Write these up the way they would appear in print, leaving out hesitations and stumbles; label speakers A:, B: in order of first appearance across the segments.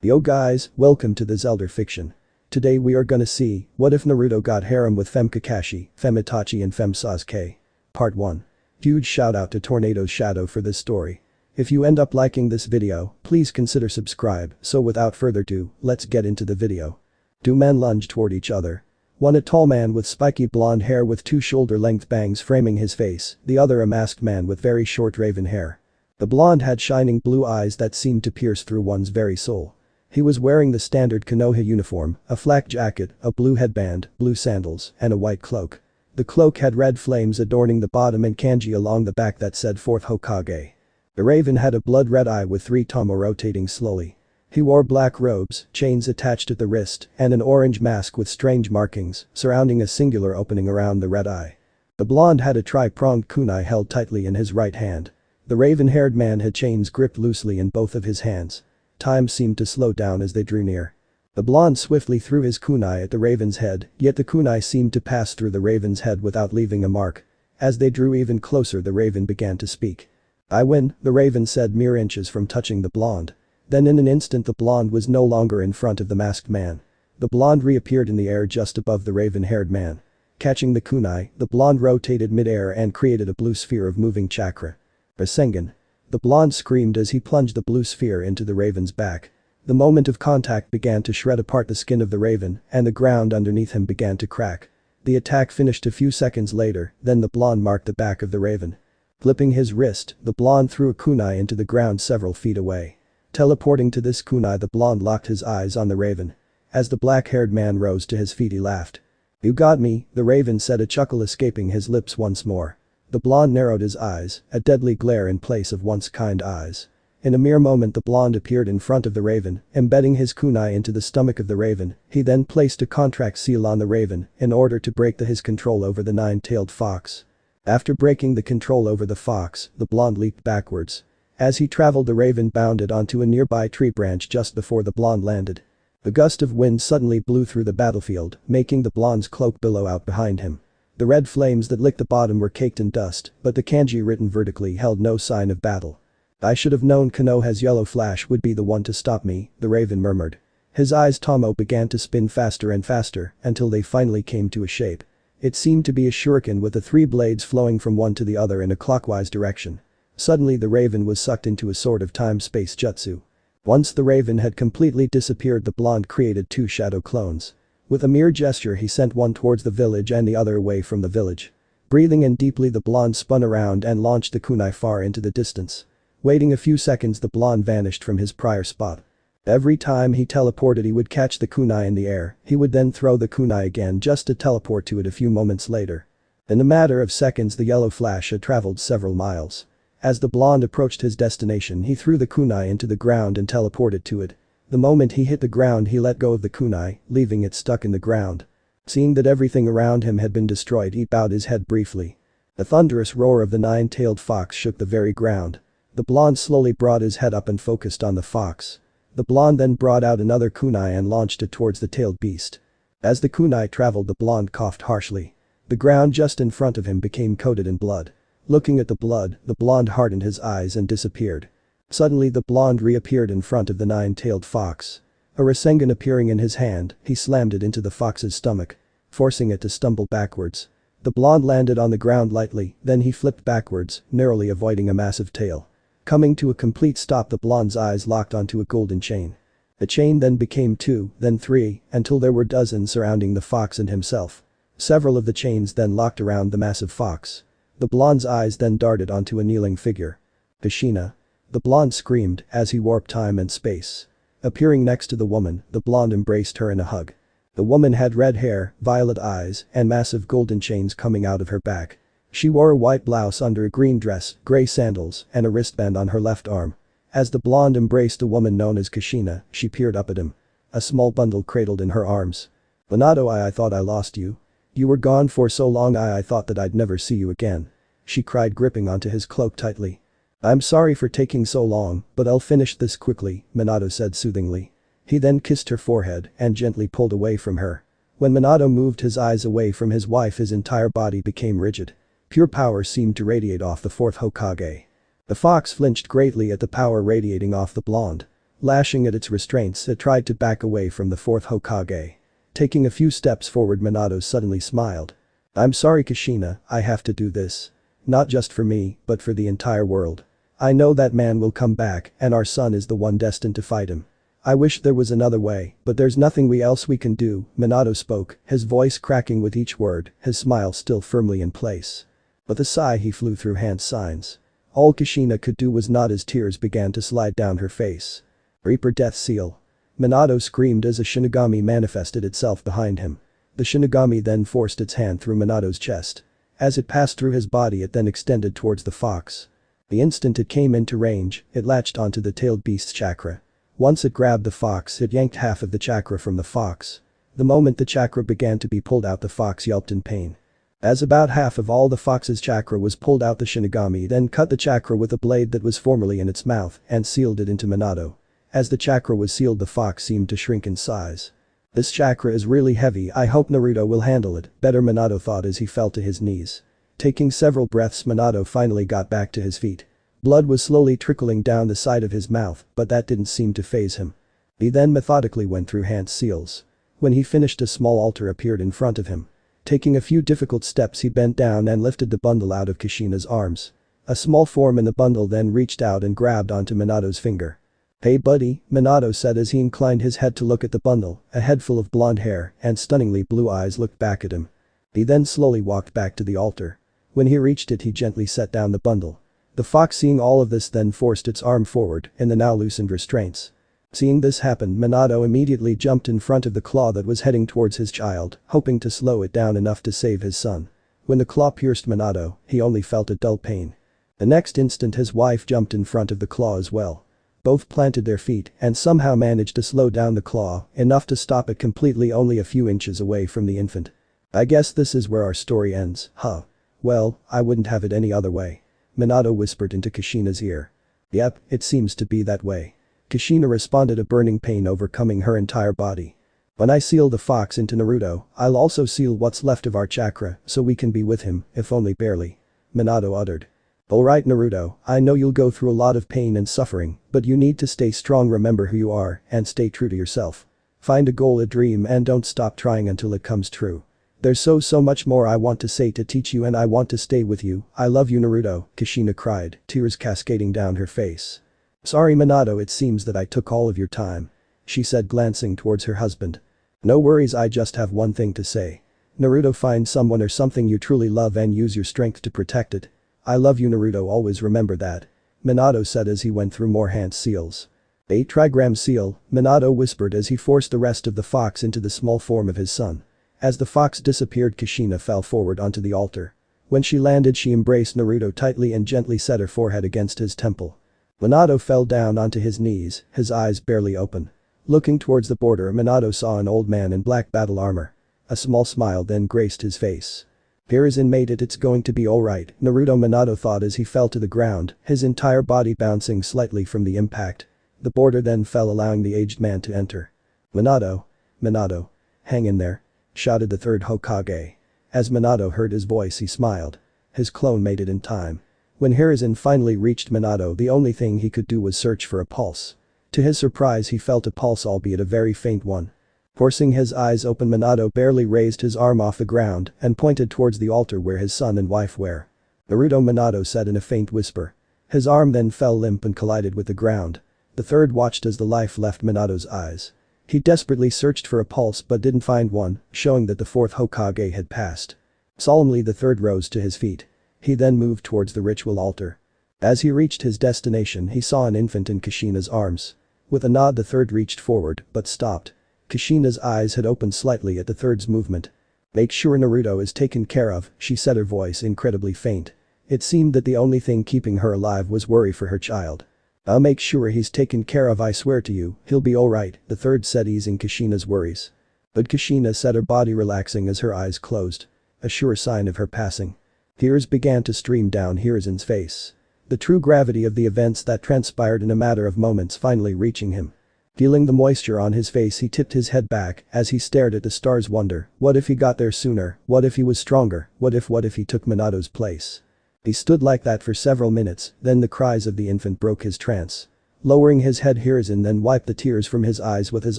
A: Yo guys, welcome to the Zelda fiction. Today we are gonna see, what if Naruto got harem with Fem Kakashi, Fem Itachi and Fem Sasuke. Part 1. Huge shout out to Tornado's Shadow for this story. If you end up liking this video, please consider subscribe, so without further ado, let's get into the video. Two men lunge toward each other. One a tall man with spiky blonde hair with two shoulder-length bangs framing his face, the other a masked man with very short raven hair. The blonde had shining blue eyes that seemed to pierce through one's very soul. He was wearing the standard Konoha uniform, a flak jacket, a blue headband, blue sandals, and a white cloak. The cloak had red flames adorning the bottom and kanji along the back that said 4th Hokage. The raven had a blood-red eye with 3 tomo rotating slowly. He wore black robes, chains attached at the wrist, and an orange mask with strange markings, surrounding a singular opening around the red eye. The blonde had a tri-pronged kunai held tightly in his right hand. The raven-haired man had chains gripped loosely in both of his hands. Time seemed to slow down as they drew near. The blonde swiftly threw his kunai at the raven's head, yet the kunai seemed to pass through the raven's head without leaving a mark. As they drew even closer, the raven began to speak. "I win," the raven said, mere inches from touching the blonde. Then in an instant the blonde was no longer in front of the masked man. The blonde reappeared in the air just above the raven-haired man. Catching the kunai, the blonde rotated mid-air and created a blue sphere of moving chakra. Rasengan. The blonde screamed as he plunged the blue sphere into the raven's back. The moment of contact began to shred apart the skin of the raven, and the ground underneath him began to crack. The attack finished a few seconds later, then the blonde marked the back of the raven. Flipping his wrist, the blonde threw a kunai into the ground several feet away. Teleporting to this kunai, the blonde locked his eyes on the raven. As the black-haired man rose to his feet, he laughed. "You got me," the raven said, a chuckle escaping his lips once more. The blonde narrowed his eyes, a deadly glare in place of once kind eyes. In a mere moment the blonde appeared in front of the raven, embedding his kunai into the stomach of the raven. He then placed a contract seal on the raven in order to break his control over the nine-tailed fox. After breaking the control over the fox, the blonde leaped backwards. As he traveled, the raven bounded onto a nearby tree branch just before the blonde landed. A gust of wind suddenly blew through the battlefield, making the blonde's cloak billow out behind him. The red flames that licked the bottom were caked in dust, but the kanji written vertically held no sign of battle. "I should have known Konoha's yellow flash would be the one to stop me," the raven murmured. His eyes tomo began to spin faster and faster until they finally came to a shape. It seemed to be a shuriken with the 3 blades flowing from one to the other in a clockwise direction. Suddenly the raven was sucked into a sort of time-space jutsu. Once the raven had completely disappeared, the blonde created 2 shadow clones. With a mere gesture he sent one towards the village and the other away from the village. Breathing in deeply, the blonde spun around and launched the kunai far into the distance. Waiting a few seconds, the blonde vanished from his prior spot. Every time he teleported he would catch the kunai in the air, he would then throw the kunai again just to teleport to it a few moments later. In a matter of seconds the yellow flash had traveled several miles. As the blonde approached his destination, he threw the kunai into the ground and teleported to it. The moment he hit the ground he let go of the kunai, leaving it stuck in the ground. Seeing that everything around him had been destroyed, he bowed his head briefly. The thunderous roar of the 9-tailed fox shook the very ground. The blonde slowly brought his head up and focused on the fox. The blonde then brought out another kunai and launched it towards the tailed beast. As the kunai traveled, the blonde coughed harshly. The ground just in front of him became coated in blood. Looking at the blood, the blonde hardened his eyes and disappeared. Suddenly the blonde reappeared in front of the 9-tailed fox. A Rasengan appearing in his hand, he slammed it into the fox's stomach, forcing it to stumble backwards. The blonde landed on the ground lightly, then he flipped backwards, narrowly avoiding a massive tail. Coming to a complete stop, the blonde's eyes locked onto a golden chain. The chain then became 2, then 3, until there were dozens surrounding the fox and himself. Several of the chains then locked around the massive fox. The blonde's eyes then darted onto a kneeling figure. "Kushina." The blonde screamed as he warped time and space. Appearing next to the woman, the blonde embraced her in a hug. The woman had red hair, violet eyes, and massive golden chains coming out of her back. She wore a white blouse under a green dress, gray sandals, and a wristband on her left arm. As the blonde embraced the woman known as Kushina, she peered up at him. A small bundle cradled in her arms. "Minato, I thought I lost you. You were gone for so long, I thought that I'd never see you again," she cried, gripping onto his cloak tightly. "I'm sorry for taking so long, but I'll finish this quickly," Minato said soothingly. He then kissed her forehead and gently pulled away from her. When Minato moved his eyes away from his wife, his entire body became rigid. Pure power seemed to radiate off the 4th Hokage. The fox flinched greatly at the power radiating off the blonde. Lashing at its restraints, it tried to back away from the fourth Hokage. Taking a few steps forward, Minato suddenly smiled. "I'm sorry, Kushina, I have to do this. Not just for me, but for the entire world. I know that man will come back and our son is the one destined to fight him. I wish there was another way, but there's nothing else we can do," Minato spoke, his voice cracking with each word, his smile still firmly in place. With a sigh he flew through hand signs. All Kushina could do was nod as tears began to slide down her face. "Reaper Death Seal." Minato screamed as a Shinigami manifested itself behind him. The Shinigami then forced its hand through Minato's chest. As it passed through his body, it then extended towards the fox. The instant it came into range, it latched onto the tailed beast's chakra. Once it grabbed the fox, it yanked half of the chakra from the fox. The moment the chakra began to be pulled out, the fox yelped in pain. As about half of all the fox's chakra was pulled out, the Shinigami then cut the chakra with a blade that was formerly in its mouth and sealed it into Minato. As the chakra was sealed, the fox seemed to shrink in size. "This chakra is really heavy, I hope Naruto will handle it better," Minato thought as he fell to his knees. Taking several breaths, Minato finally got back to his feet. Blood was slowly trickling down the side of his mouth, but that didn't seem to faze him. He then methodically went through hand seals. When he finished, a small altar appeared in front of him. Taking a few difficult steps, he bent down and lifted the bundle out of Kushina's arms. A small form in the bundle then reached out and grabbed onto Minato's finger. "Hey buddy," Minato said as he inclined his head to look at the bundle. A head full of blonde hair and stunningly blue eyes looked back at him. He then slowly walked back to the altar. When he reached it, he gently set down the bundle. The fox, seeing all of this, then forced its arm forward in the now loosened restraints. Seeing this happen, Minato immediately jumped in front of the claw that was heading towards his child, hoping to slow it down enough to save his son. When the claw pierced Minato, he only felt a dull pain. The next instant, his wife jumped in front of the claw as well. Both planted their feet and somehow managed to slow down the claw, enough to stop it completely, only a few inches away from the infant. "I guess this is where our story ends, huh? Well, I wouldn't have it any other way," Minato whispered into Kushina's ear. "Yep, it seems to be that way," Kushina responded, a burning pain overcoming her entire body. "When I seal the fox into Naruto, I'll also seal what's left of our chakra so we can be with him, if only barely," Minato uttered. "Alright Naruto, I know you'll go through a lot of pain and suffering, but you need to stay strong, remember who you are, and stay true to yourself. Find a goal, a dream, and don't stop trying until it comes true. There's so much more I want to say to teach you, and I want to stay with you. I love you Naruto," Kushina cried, tears cascading down her face. "Sorry Minato, it seems that I took all of your time," she said, glancing towards her husband. "No worries, I just have one thing to say. Naruto, find someone or something you truly love and use your strength to protect it. I love you Naruto, always remember that," Minato said as he went through more hand seals. "A trigram seal," Minato whispered as he forced the rest of the fox into the small form of his son. As the fox disappeared, Kushina fell forward onto the altar. When she landed, she embraced Naruto tightly and gently set her forehead against his temple. Minato fell down onto his knees, his eyes barely open. Looking towards the border, Minato saw an old man in black battle armor. A small smile then graced his face. "Hiruzen made it, it's going to be alright, Naruto," Minato thought as he fell to the ground, his entire body bouncing slightly from the impact. The border then fell, allowing the aged man to enter. "Minato. Minato. Hang in there," shouted the third Hokage. As Minato heard his voice, he smiled. His clone made it in time. When Hiruzen finally reached Minato, the only thing he could do was search for a pulse. To his surprise, he felt a pulse, albeit a very faint one. Forcing his eyes open, Minato barely raised his arm off the ground and pointed towards the altar where his son and wife were. "Naruto," Minato said in a faint whisper. His arm then fell limp and collided with the ground. The third watched as the life left Minato's eyes. He desperately searched for a pulse but didn't find one, showing that the fourth Hokage had passed. Solemnly, the third rose to his feet. He then moved towards the ritual altar. As he reached his destination, he saw an infant in Kushina's arms. With a nod, the third reached forward but stopped. Kushina's eyes had opened slightly at the third's movement. "Make sure Naruto is taken care of," she said, her voice incredibly faint. It seemed that the only thing keeping her alive was worry for her child. "I'll make sure he's taken care of, I swear to you, he'll be alright," the third said, easing Kushina's worries. But Kushina said, her body relaxing as her eyes closed. A sure sign of her passing. Tears began to stream down Hiruzen's face. The true gravity of the events that transpired in a matter of moments finally reaching him. Feeling the moisture on his face, he tipped his head back as he stared at the stars. Wonder, what if he got there sooner? What if he was stronger? What if he took Minato's place? He stood like that for several minutes, then the cries of the infant broke his trance. Lowering his head, Hiruzen then wiped the tears from his eyes with his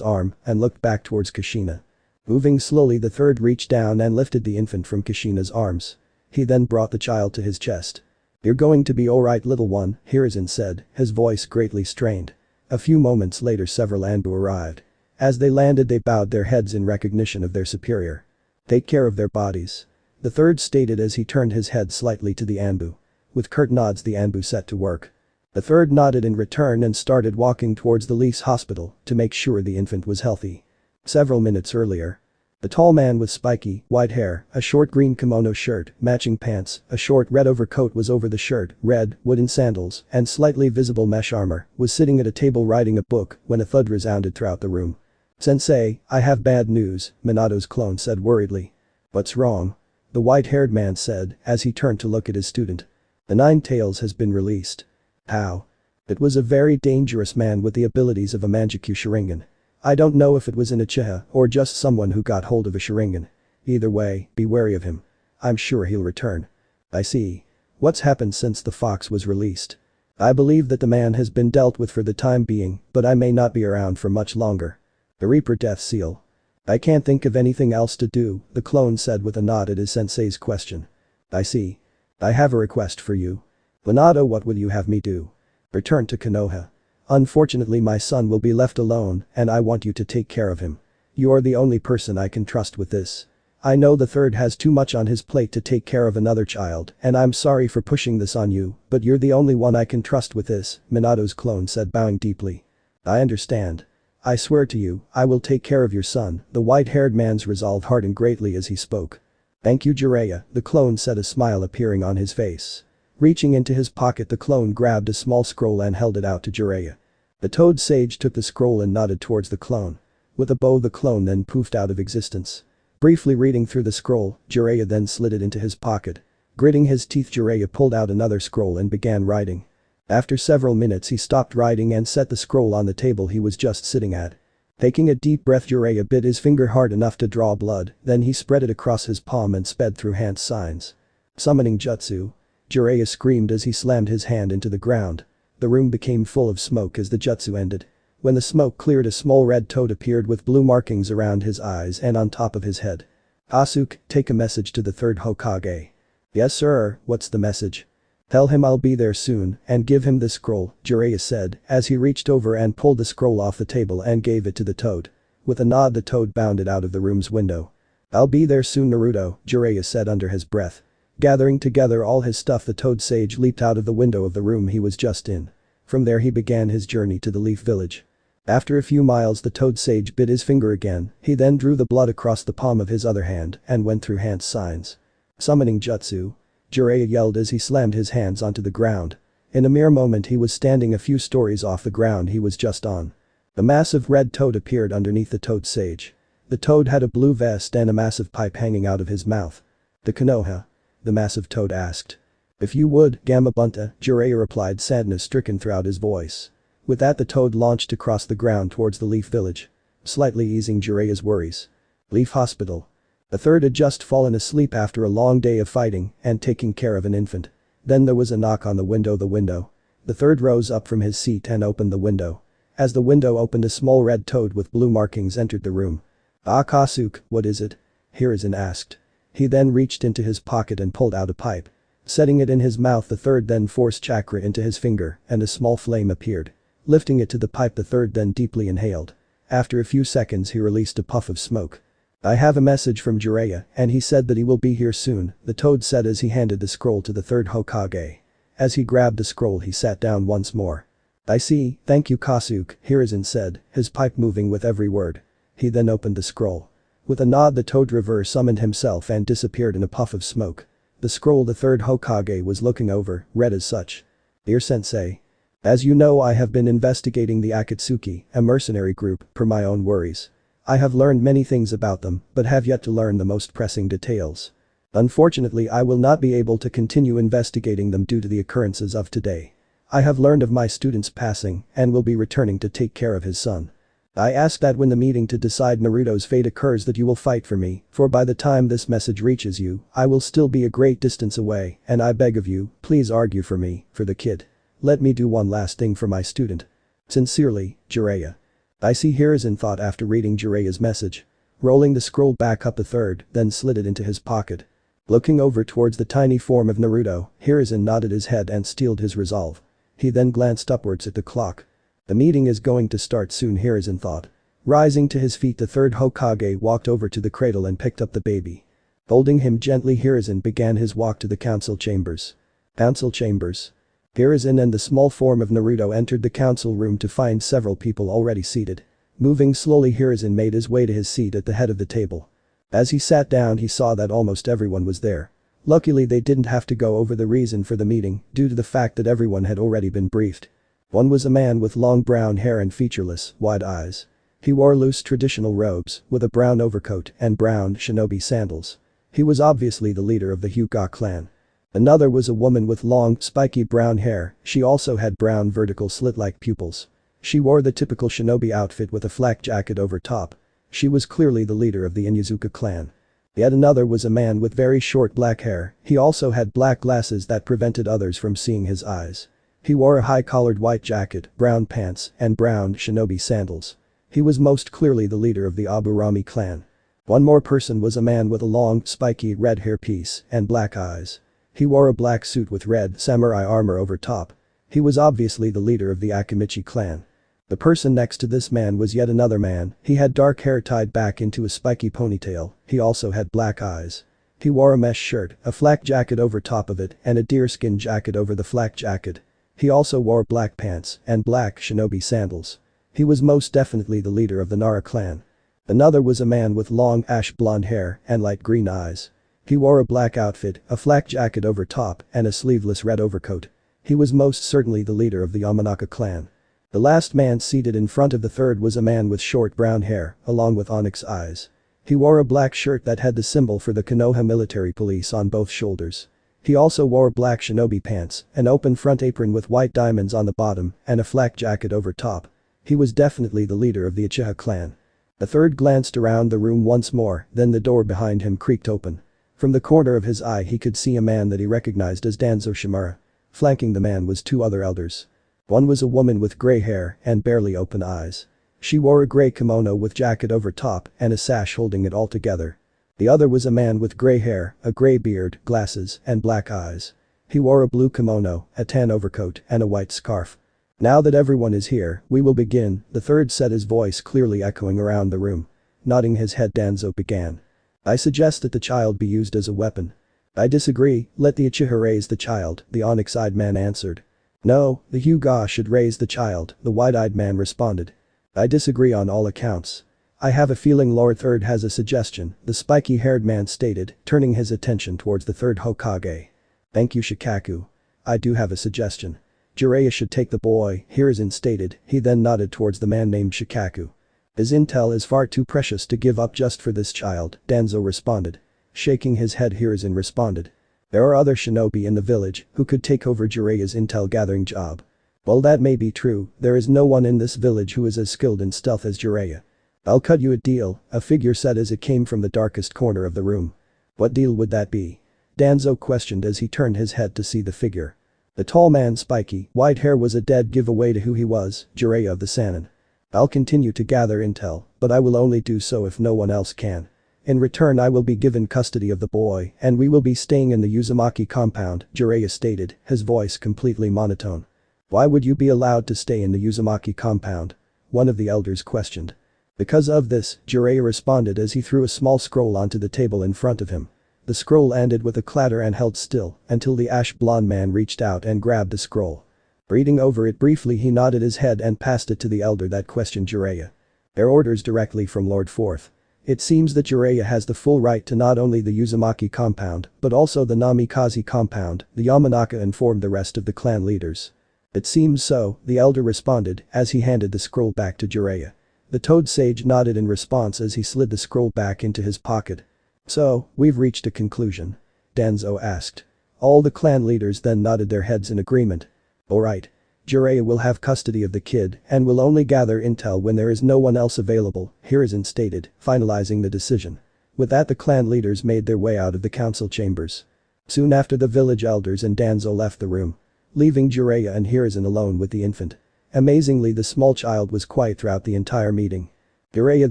A: arm and looked back towards Kushina. Moving slowly, the third reached down and lifted the infant from Kushina's arms. He then brought the child to his chest. "You're going to be alright, little one," Hiruzen said, his voice greatly strained. A few moments later, several Anbu arrived. As they landed, they bowed their heads in recognition of their superior. "Take care of their bodies," the third stated as he turned his head slightly to the Anbu. With curt nods, the Anbu set to work. The third nodded in return and started walking towards the Leaf's hospital to make sure the infant was healthy. Several minutes earlier, the tall man with spiky, white hair, a short green kimono shirt, matching pants, a short red overcoat was over the shirt, red, wooden sandals, and slightly visible mesh armor, was sitting at a table writing a book when a thud resounded throughout the room. "Sensei, I have bad news," Minato's clone said worriedly. "What's wrong?" the white-haired man said as he turned to look at his student. "The Nine Tails has been released." "How?" "It was a very dangerous man with the abilities of a Manjikyu Sharingan. I don't know if it was an uchiha or just someone who got hold of a Sharingan. Either way, be wary of him. I'm sure he'll return." "I see. What's happened since the fox was released?" "I believe that the man has been dealt with for the time being, but I may not be around for much longer." "The Reaper Death Seal." "I can't think of anything else to do," the clone said with a nod at his sensei's question. "I see. I have a request for you." "Minato, what will you have me do?" "Return to Konoha. Unfortunately, my son will be left alone and I want you to take care of him. You are the only person I can trust with this. I know the third has too much on his plate to take care of another child and I'm sorry for pushing this on you, but you're the only one I can trust with this," Minato's clone said, bowing deeply. "I understand. I swear to you, I will take care of your son," the white-haired man's resolve hardened greatly as he spoke. "Thank you, Jiraiya," the clone said, a smile appearing on his face. Reaching into his pocket, the clone grabbed a small scroll and held it out to Jiraiya. The Toad Sage took the scroll and nodded towards the clone. With a bow, the clone then poofed out of existence. Briefly reading through the scroll, Jiraiya then slid it into his pocket. Gritting his teeth, Jiraiya pulled out another scroll and began writing. After several minutes, he stopped writing and set the scroll on the table he was just sitting at. Taking a deep breath, Jiraiya bit his finger hard enough to draw blood, then he spread it across his palm and sped through hand signs. "Summoning Jutsu," Jiraiya screamed as he slammed his hand into the ground. The room became full of smoke as the jutsu ended. When the smoke cleared, a small red toad appeared with blue markings around his eyes and on top of his head. "Asuke, take a message to the third Hokage." "Yes sir, what's the message?" "Tell him I'll be there soon and give him this scroll," Jiraiya said as he reached over and pulled the scroll off the table and gave it to the toad. With a nod, the toad bounded out of the room's window. "I'll be there soon, Naruto," Jiraiya said under his breath. Gathering together all his stuff, the Toad Sage leaped out of the window of the room he was just in. From there he began his journey to the Leaf Village. After a few miles, the Toad Sage bit his finger again, he then drew the blood across the palm of his other hand and went through hand signs. "Summoning Jutsu," Jiraiya yelled as he slammed his hands onto the ground. In a mere moment he was standing a few stories off the ground he was just on. A massive red toad appeared underneath the Toad Sage. The toad had a blue vest and a massive pipe hanging out of his mouth. "The Konoha?" the massive toad asked. "If you would, Gamabunta," Jiraiya replied, sadness stricken throughout his voice. With that, the toad launched across the ground towards the Leaf Village, slightly easing Jiraiya's worries. Leaf Hospital. The third had just fallen asleep after a long day of fighting and taking care of an infant. Then there was a knock on the window. The third rose up from his seat and opened the window. As the window opened, a small red toad with blue markings entered the room. "Ah, Kasuke, what is it?" Hiruzen asked. He then reached into his pocket and pulled out a pipe. Setting it in his mouth, the third then forced chakra into his finger and a small flame appeared. Lifting it to the pipe, the third then deeply inhaled. After a few seconds, he released a puff of smoke. "I have a message from Jiraiya and he said that he will be here soon," the toad said as he handed the scroll to the third Hokage. As he grabbed the scroll, he sat down once more. "I see, thank you Kasuke," Hiruzen said, his pipe moving with every word. He then opened the scroll. With a nod, the toad reverse summoned himself and disappeared in a puff of smoke. The scroll the third Hokage was looking over read as such. "Dear Sensei. As you know, I have been investigating the Akatsuki, a mercenary group, per my own worries. I have learned many things about them, but have yet to learn the most pressing details. Unfortunately, I will not be able to continue investigating them due to the occurrences of today. I have learned of my student's passing and will be returning to take care of his son. I ask that when the meeting to decide Naruto's fate occurs that you will fight for me, for by the time this message reaches you, I will still be a great distance away and I beg of you, please argue for me, for the kid. Let me do one last thing for my student." Sincerely, Jiraiya. I see Hiruzen thought after reading Jiraiya's message. Rolling the scroll back up a third, then slid it into his pocket. Looking over towards the tiny form of Naruto, Hiruzen nodded his head and steeled his resolve. He then glanced upwards at the clock. The meeting is going to start soon, Hiruzen thought. Rising to his feet, the third Hokage walked over to the cradle and picked up the baby. Holding him gently, Hiruzen began his walk to the council chambers. Council chambers. Hiruzen and the small form of Naruto entered the council room to find several people already seated. Moving slowly, Hiruzen made his way to his seat at the head of the table. As he sat down, he saw that almost everyone was there. Luckily, they didn't have to go over the reason for the meeting due to the fact that everyone had already been briefed. One was a man with long brown hair and featureless, wide eyes. He wore loose traditional robes with a brown overcoat and brown shinobi sandals. He was obviously the leader of the Hyuga clan. Another was a woman with long, spiky brown hair. She also had brown vertical slit-like pupils. She wore the typical shinobi outfit with a flak jacket over top. She was clearly the leader of the Inuzuka clan. Yet another was a man with very short black hair. He also had black glasses that prevented others from seeing his eyes. He wore a high-collared white jacket, brown pants, and brown shinobi sandals. He was most clearly the leader of the Aburami clan. One more person was a man with a long, spiky red hairpiece and black eyes. He wore a black suit with red samurai armor over top. He was obviously the leader of the Akimichi clan. The person next to this man was yet another man. He had dark hair tied back into a spiky ponytail. He also had black eyes. He wore a mesh shirt, a flak jacket over top of it, and a deerskin jacket over the flak jacket. He also wore black pants and black shinobi sandals. He was most definitely the leader of the Nara clan. Another was a man with long ash blonde hair and light green eyes. He wore a black outfit, a flak jacket over top, and a sleeveless red overcoat. He was most certainly the leader of the Yamanaka clan. The last man seated in front of the third was a man with short brown hair, along with onyx eyes. He wore a black shirt that had the symbol for the Konoha military police on both shoulders. He also wore black shinobi pants, an open front apron with white diamonds on the bottom, and a flak jacket over top. He was definitely the leader of the Uchiha clan. The third glanced around the room once more, then the door behind him creaked open. From the corner of his eye he could see a man that he recognized as Danzo Shimura. Flanking the man was two other elders. One was a woman with gray hair and barely open eyes. She wore a gray kimono with jacket over top and a sash holding it all together. The other was a man with gray hair, a gray beard, glasses, and black eyes. He wore a blue kimono, a tan overcoat, and a white scarf. Now that everyone is here, we will begin, the third said, his voice clearly echoing around the room. Nodding his head, Danzo began. I suggest that the child be used as a weapon. I disagree, let the Uchiha raise the child, the onyx-eyed man answered. No, the Hyuga should raise the child, the wide-eyed man responded. I disagree on all accounts. I have a feeling Lord Third has a suggestion, the spiky-haired man stated, turning his attention towards the third Hokage. Thank you, Shikaku. I do have a suggestion. Jiraiya should take the boy, Hiruzen stated. He then nodded towards the man named Shikaku. His intel is far too precious to give up just for this child, Danzo responded. Shaking his head, Hiruzen responded. There are other shinobi in the village who could take over Jiraiya's intel gathering job. While that may be true, there is no one in this village who is as skilled in stealth as Jiraiya. I'll cut you a deal, a figure said as it came from the darkest corner of the room. What deal would that be? Danzo questioned as he turned his head to see the figure. The tall man, spiky, white hair was a dead giveaway to who he was, Jiraiya of the Sannin. I'll continue to gather intel, but I will only do so if no one else can. In return, I will be given custody of the boy and we will be staying in the Uzumaki compound, Jiraiya stated, his voice completely monotone. Why would you be allowed to stay in the Uzumaki compound? One of the elders questioned. Because of this, Jiraiya responded as he threw a small scroll onto the table in front of him. The scroll ended with a clatter and held still until the ash blonde man reached out and grabbed the scroll. Reading over it briefly, he nodded his head and passed it to the elder that questioned Jiraiya. Their orders directly from Lord Fourth. It seems that Jiraiya has the full right to not only the Uzumaki compound, but also the Namikaze compound, the Yamanaka informed the rest of the clan leaders. It seems so, the elder responded as he handed the scroll back to Jiraiya. The Toad Sage nodded in response as he slid the scroll back into his pocket. So, we've reached a conclusion? Danzo asked. All the clan leaders then nodded their heads in agreement. Alright. Jiraiya will have custody of the kid and will only gather intel when there is no one else available, Hiruzen stated, finalizing the decision. With that, the clan leaders made their way out of the council chambers. Soon after, the village elders and Danzo left the room, leaving Jiraiya and Hiruzen alone with the infant. Amazingly, the small child was quiet throughout the entire meeting. Jiraiya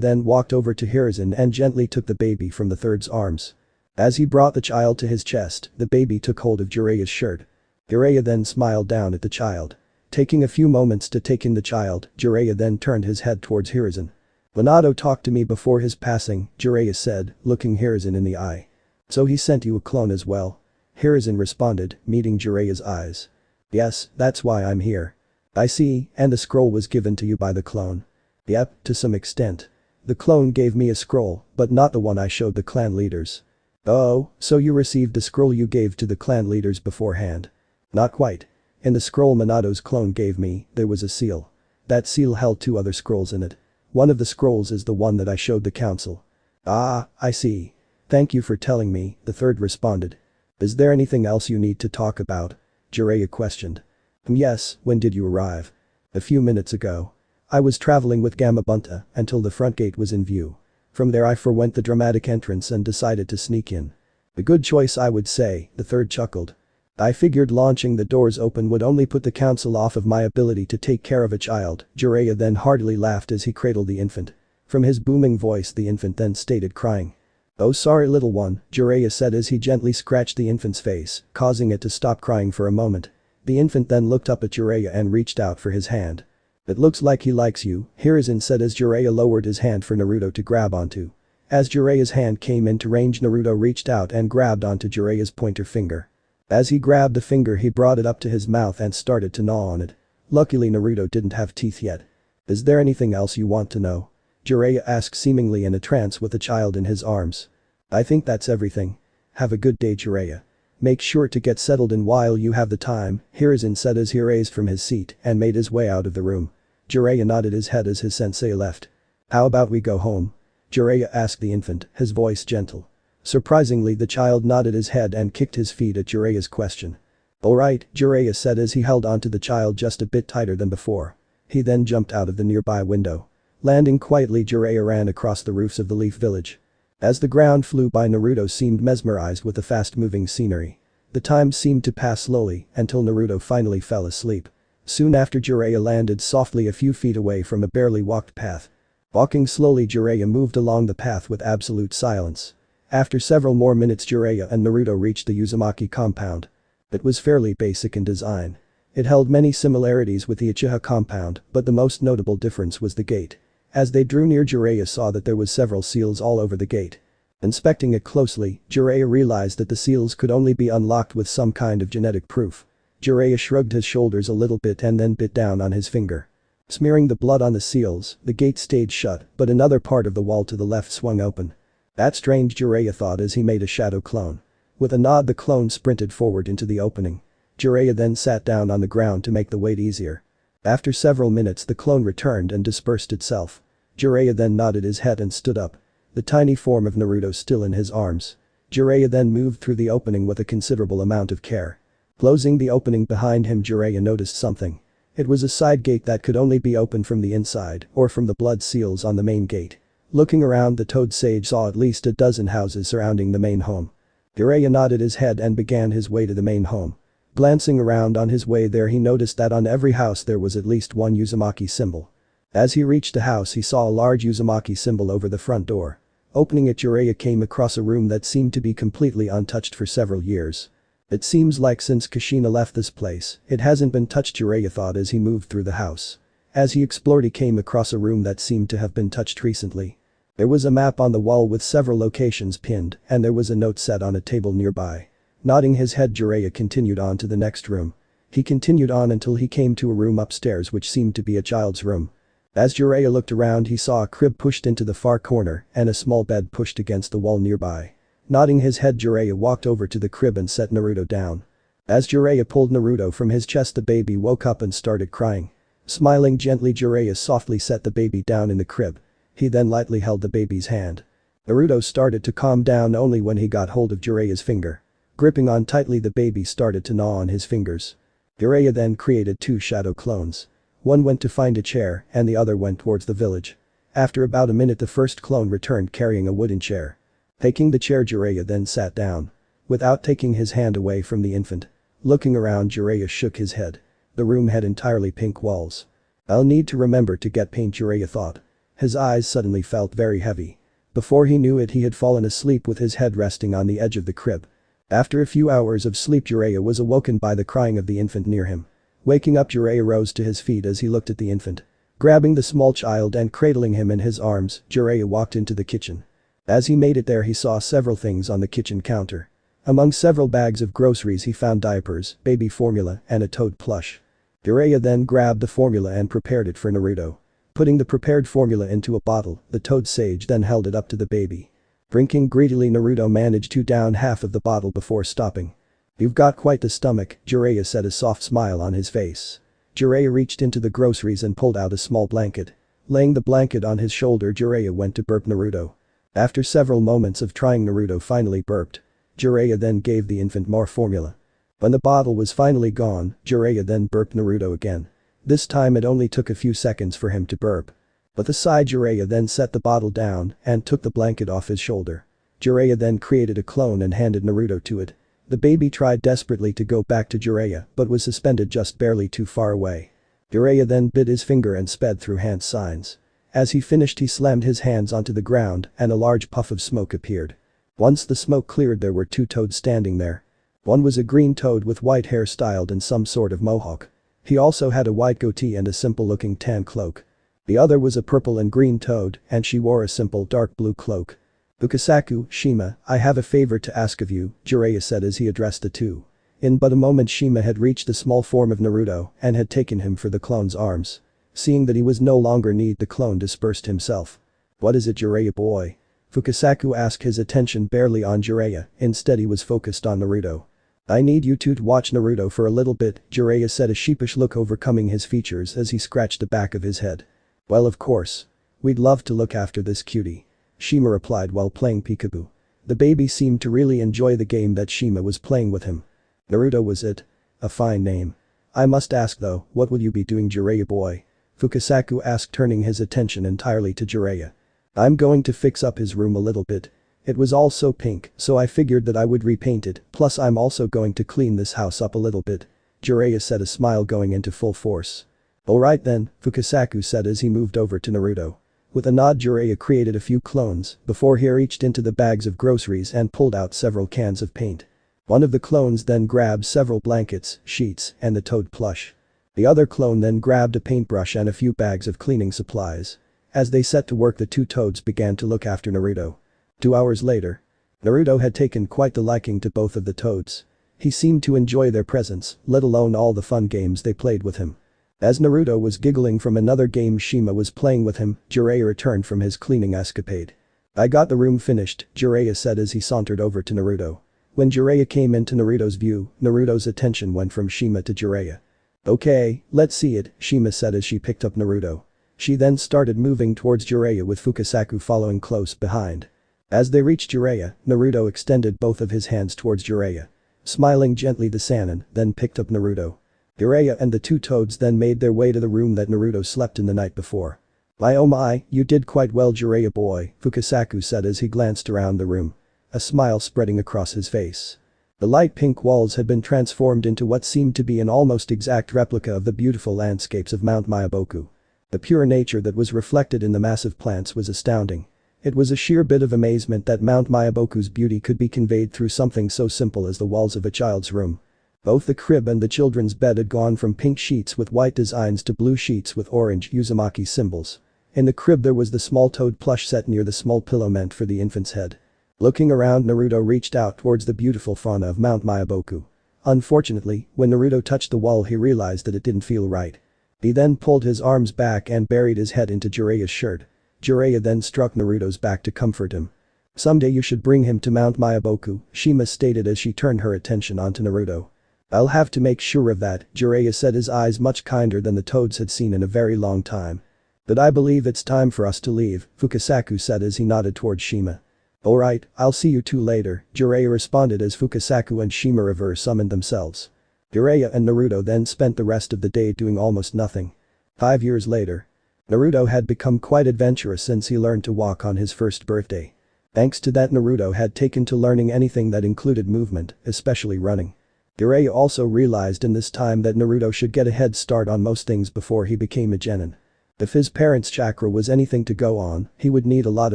A: then walked over to Hiruzen and gently took the baby from the third's arms. As he brought the child to his chest, the baby took hold of Jiraiya's shirt. Jiraiya then smiled down at the child. Taking a few moments to take in the child, Jiraiya then turned his head towards Hiruzen. "Minato talked to me before his passing," Jiraiya said, looking Hiruzen in the eye. "So he sent you a clone as well?" Hiruzen responded, meeting Jiraiya's eyes. "Yes, that's why I'm here." "I see, and the scroll was given to you by the clone?" "Yep, to some extent. The clone gave me a scroll, but not the one I showed the clan leaders." "Oh, so you received the scroll you gave to the clan leaders beforehand?" "Not quite. In the scroll Minato's clone gave me, there was a seal. That seal held 2 other scrolls in it. One of the scrolls is the one that I showed the council." "Ah, I see. Thank you for telling me," the third responded. "Is there anything else you need to talk about?" Jiraiya questioned. "Yes, when did you arrive?" "A few minutes ago. I was traveling with Gamabunta until the front gate was in view. From there I forwent the dramatic entrance and decided to sneak in." "A good choice, I would say," the third chuckled. "I figured launching the doors open would only put the council off of my ability to take care of a child." Jiraiya then heartily laughed as he cradled the infant. From his booming voice the infant then stated, crying. "Oh sorry little one," Jiraiya said as he gently scratched the infant's face, causing it to stop crying for a moment. The infant then looked up at Jiraiya and reached out for his hand. "It looks like he likes you," Hiruzen said as Jiraiya lowered his hand for Naruto to grab onto. As Jiraiya's hand came into range, Naruto reached out and grabbed onto Jiraiya's pointer finger. As he grabbed the finger, he brought it up to his mouth and started to gnaw on it. Luckily Naruto didn't have teeth yet. "Is there anything else you want to know?" Jiraiya asked, seemingly in a trance with the child in his arms. "I think that's everything. Have a good day, Jiraiya. Make sure to get settled in while you have the time," Hiruzen said as he raised from his seat and made his way out of the room. Jiraiya nodded his head as his sensei left. "How about we go home?" Jiraiya asked the infant, his voice gentle. Surprisingly, the child nodded his head and kicked his feet at Jiraiya's question. "Alright," Jiraiya said as he held onto the child just a bit tighter than before. He then jumped out of the nearby window. Landing quietly, Jiraiya ran across the roofs of the Leaf Village. As the ground flew by, Naruto seemed mesmerized with the fast-moving scenery. The time seemed to pass slowly until Naruto finally fell asleep. Soon after, Jiraiya landed softly a few feet away from a barely walked path. Walking slowly, Jiraiya moved along the path with absolute silence. After several more minutes, Jiraiya and Naruto reached the Uzumaki compound. It was fairly basic in design. It held many similarities with the Uchiha compound, but the most notable difference was the gate. As they drew near, Jiraiya saw that there was several seals all over the gate. Inspecting it closely, Jiraiya realized that the seals could only be unlocked with some kind of genetic proof. Jiraiya shrugged his shoulders a little bit and then bit down on his finger. Smearing the blood on the seals, the gate stayed shut, but another part of the wall to the left swung open. "That's strange," Jiraiya thought as he made a shadow clone. With a nod, the clone sprinted forward into the opening. Jiraiya then sat down on the ground to make the wait easier. After several minutes, the clone returned and dispersed itself. Jiraiya then nodded his head and stood up. The tiny form of Naruto still in his arms. Jiraiya then moved through the opening with a considerable amount of care. Closing the opening behind him, Jiraiya noticed something. It was a side gate that could only be opened from the inside or from the blood seals on the main gate. Looking around, the Toad Sage saw at least a dozen houses surrounding the main home. Jiraiya nodded his head and began his way to the main home. Glancing around on his way there, he noticed that on every house there was at least one Uzumaki symbol. As he reached the house, he saw a large Uzumaki symbol over the front door. Opening it, Jiraiya came across a room that seemed to be completely untouched for several years. It seems like since Kushina left this place, it hasn't been touched, Jiraiya thought as he moved through the house. As he explored, he came across a room that seemed to have been touched recently. There was a map on the wall with several locations pinned, and there was a note set on a table nearby. Nodding his head, Jiraiya continued on to the next room. He continued on until he came to a room upstairs which seemed to be a child's room. As Jiraiya looked around, he saw a crib pushed into the far corner and a small bed pushed against the wall nearby. Nodding his head, Jiraiya walked over to the crib and set Naruto down. As Jiraiya pulled Naruto from his chest, the baby woke up and started crying. Smiling gently, Jiraiya softly set the baby down in the crib. He then lightly held the baby's hand. Naruto started to calm down only when he got hold of Jiraiya's finger. Gripping on tightly, the baby started to gnaw on his fingers. Jiraiya then created 2 shadow clones. One went to find a chair and the other went towards the village. After about a minute, the first clone returned carrying a wooden chair. Taking the chair, Jiraiya then sat down. Without taking his hand away from the infant. Looking around, Jiraiya shook his head. The room had entirely pink walls. I'll need to remember to get paint, Jiraiya thought. His eyes suddenly felt very heavy. Before he knew it, he had fallen asleep with his head resting on the edge of the crib. After a few hours of sleep, Jiraiya was awoken by the crying of the infant near him. Waking up, Jiraiya rose to his feet as he looked at the infant. Grabbing the small child and cradling him in his arms, Jiraiya walked into the kitchen. As he made it there, he saw several things on the kitchen counter. Among several bags of groceries, he found diapers, baby formula, and a toad plush. Jiraiya then grabbed the formula and prepared it for Naruto. Putting the prepared formula into a bottle, the toad sage then held it up to the baby. Drinking greedily, Naruto managed to down half of the bottle before stopping. "You've got quite the stomach," Jiraiya said, a soft smile on his face. Jiraiya reached into the groceries and pulled out a small blanket. Laying the blanket on his shoulder, Jiraiya went to burp Naruto. After several moments of trying, Naruto finally burped. Jiraiya then gave the infant more formula. When the bottle was finally gone, Jiraiya then burped Naruto again. This time it only took a few seconds for him to burp. But the side, Jiraiya then set the bottle down and took the blanket off his shoulder. Jiraiya then created a clone and handed Naruto to it. The baby tried desperately to go back to Jiraiya but was suspended just barely too far away. Jiraiya then bit his finger and sped through hand signs. As he finished, he slammed his hands onto the ground and a large puff of smoke appeared. Once the smoke cleared, there were two toads standing there. One was a green toad with white hair styled in some sort of mohawk. He also had a white goatee and a simple-looking tan cloak. The other was a purple and green toad, and she wore a simple dark blue cloak. "Fukasaku, Shima, I have a favor to ask of you," Jiraiya said as he addressed the two. In but a moment, Shima had reached the small form of Naruto and had taken him for the clone's arms. Seeing that he was no longer need, the clone dispersed himself. "What is it, Jiraiya boy?" Fukasaku asked, his attention barely on Jiraiya, instead he was focused on Naruto. "I need you two to watch Naruto for a little bit," Jiraiya said, a sheepish look overcoming his features as he scratched the back of his head. "Well, of course. We'd love to look after this cutie," Shima replied while playing peekaboo. The baby seemed to really enjoy the game that Shima was playing with him. Naruto was it? A fine name. "I must ask though, what will you be doing, Jiraiya boy?" Fukasaku asked, turning his attention entirely to Jiraiya. "I'm going to fix up his room a little bit. It was all so pink, so I figured that I would repaint it, plus I'm also going to clean this house up a little bit," Jiraiya said, a smile going into full force. "Alright then," Fukasaku said as he moved over to Naruto. With a nod, Jiraiya created a few clones before he reached into the bags of groceries and pulled out several cans of paint. One of the clones then grabbed several blankets, sheets, and the toad plush. The other clone then grabbed a paintbrush and a few bags of cleaning supplies. As they set to work, the two toads began to look after Naruto. 2 hours later. Naruto had taken quite the liking to both of the toads. He seemed to enjoy their presence, let alone all the fun games they played with him. As Naruto was giggling from another game Shima was playing with him, Jiraiya returned from his cleaning escapade. "I got the room finished," Jiraiya said as he sauntered over to Naruto. When Jiraiya came into Naruto's view, Naruto's attention went from Shima to Jiraiya. "Okay, let's see it," Shima said as she picked up Naruto. She then started moving towards Jiraiya with Fukasaku following close behind. As they reached Jiraiya, Naruto extended both of his hands towards Jiraiya. Smiling gently, the Sannin then picked up Naruto. Jiraiya and the two toads then made their way to the room that Naruto slept in the night before. "My oh my, you did quite well, Jiraiya boy," Fukasaku said as he glanced around the room. A smile spreading across his face. The light pink walls had been transformed into what seemed to be an almost exact replica of the beautiful landscapes of Mount Myaboku. The pure nature that was reflected in the massive plants was astounding. It was a sheer bit of amazement that Mount Myaboku's beauty could be conveyed through something so simple as the walls of a child's room. Both the crib and the children's bed had gone from pink sheets with white designs to blue sheets with orange Uzumaki symbols. In the crib there was the small toad plush set near the small pillow meant for the infant's head. Looking around, Naruto reached out towards the beautiful fauna of Mount Myaboku. Unfortunately, when Naruto touched the wall, he realized that it didn't feel right. He then pulled his arms back and buried his head into Jiraiya's shirt. Jiraiya then struck Naruto's back to comfort him. "Someday you should bring him to Mount Myaboku," Shima stated as she turned her attention onto Naruto. "I'll have to make sure of that," Jiraiya said, his eyes much kinder than the toads had seen in a very long time. "But I believe it's time for us to leave," Fukasaku said as he nodded towards Shima. "Alright, I'll see you two later," Jiraiya responded as Fukasaku and Shima reverse summoned themselves. Jiraiya and Naruto then spent the rest of the day doing almost nothing. 5 years later. Naruto had become quite adventurous since he learned to walk on his first birthday. Thanks to that, Naruto had taken to learning anything that included movement, especially running. Jiraiya also realized in this time that Naruto should get a head start on most things before he became a genin. If his parents' chakra was anything to go on, he would need a lot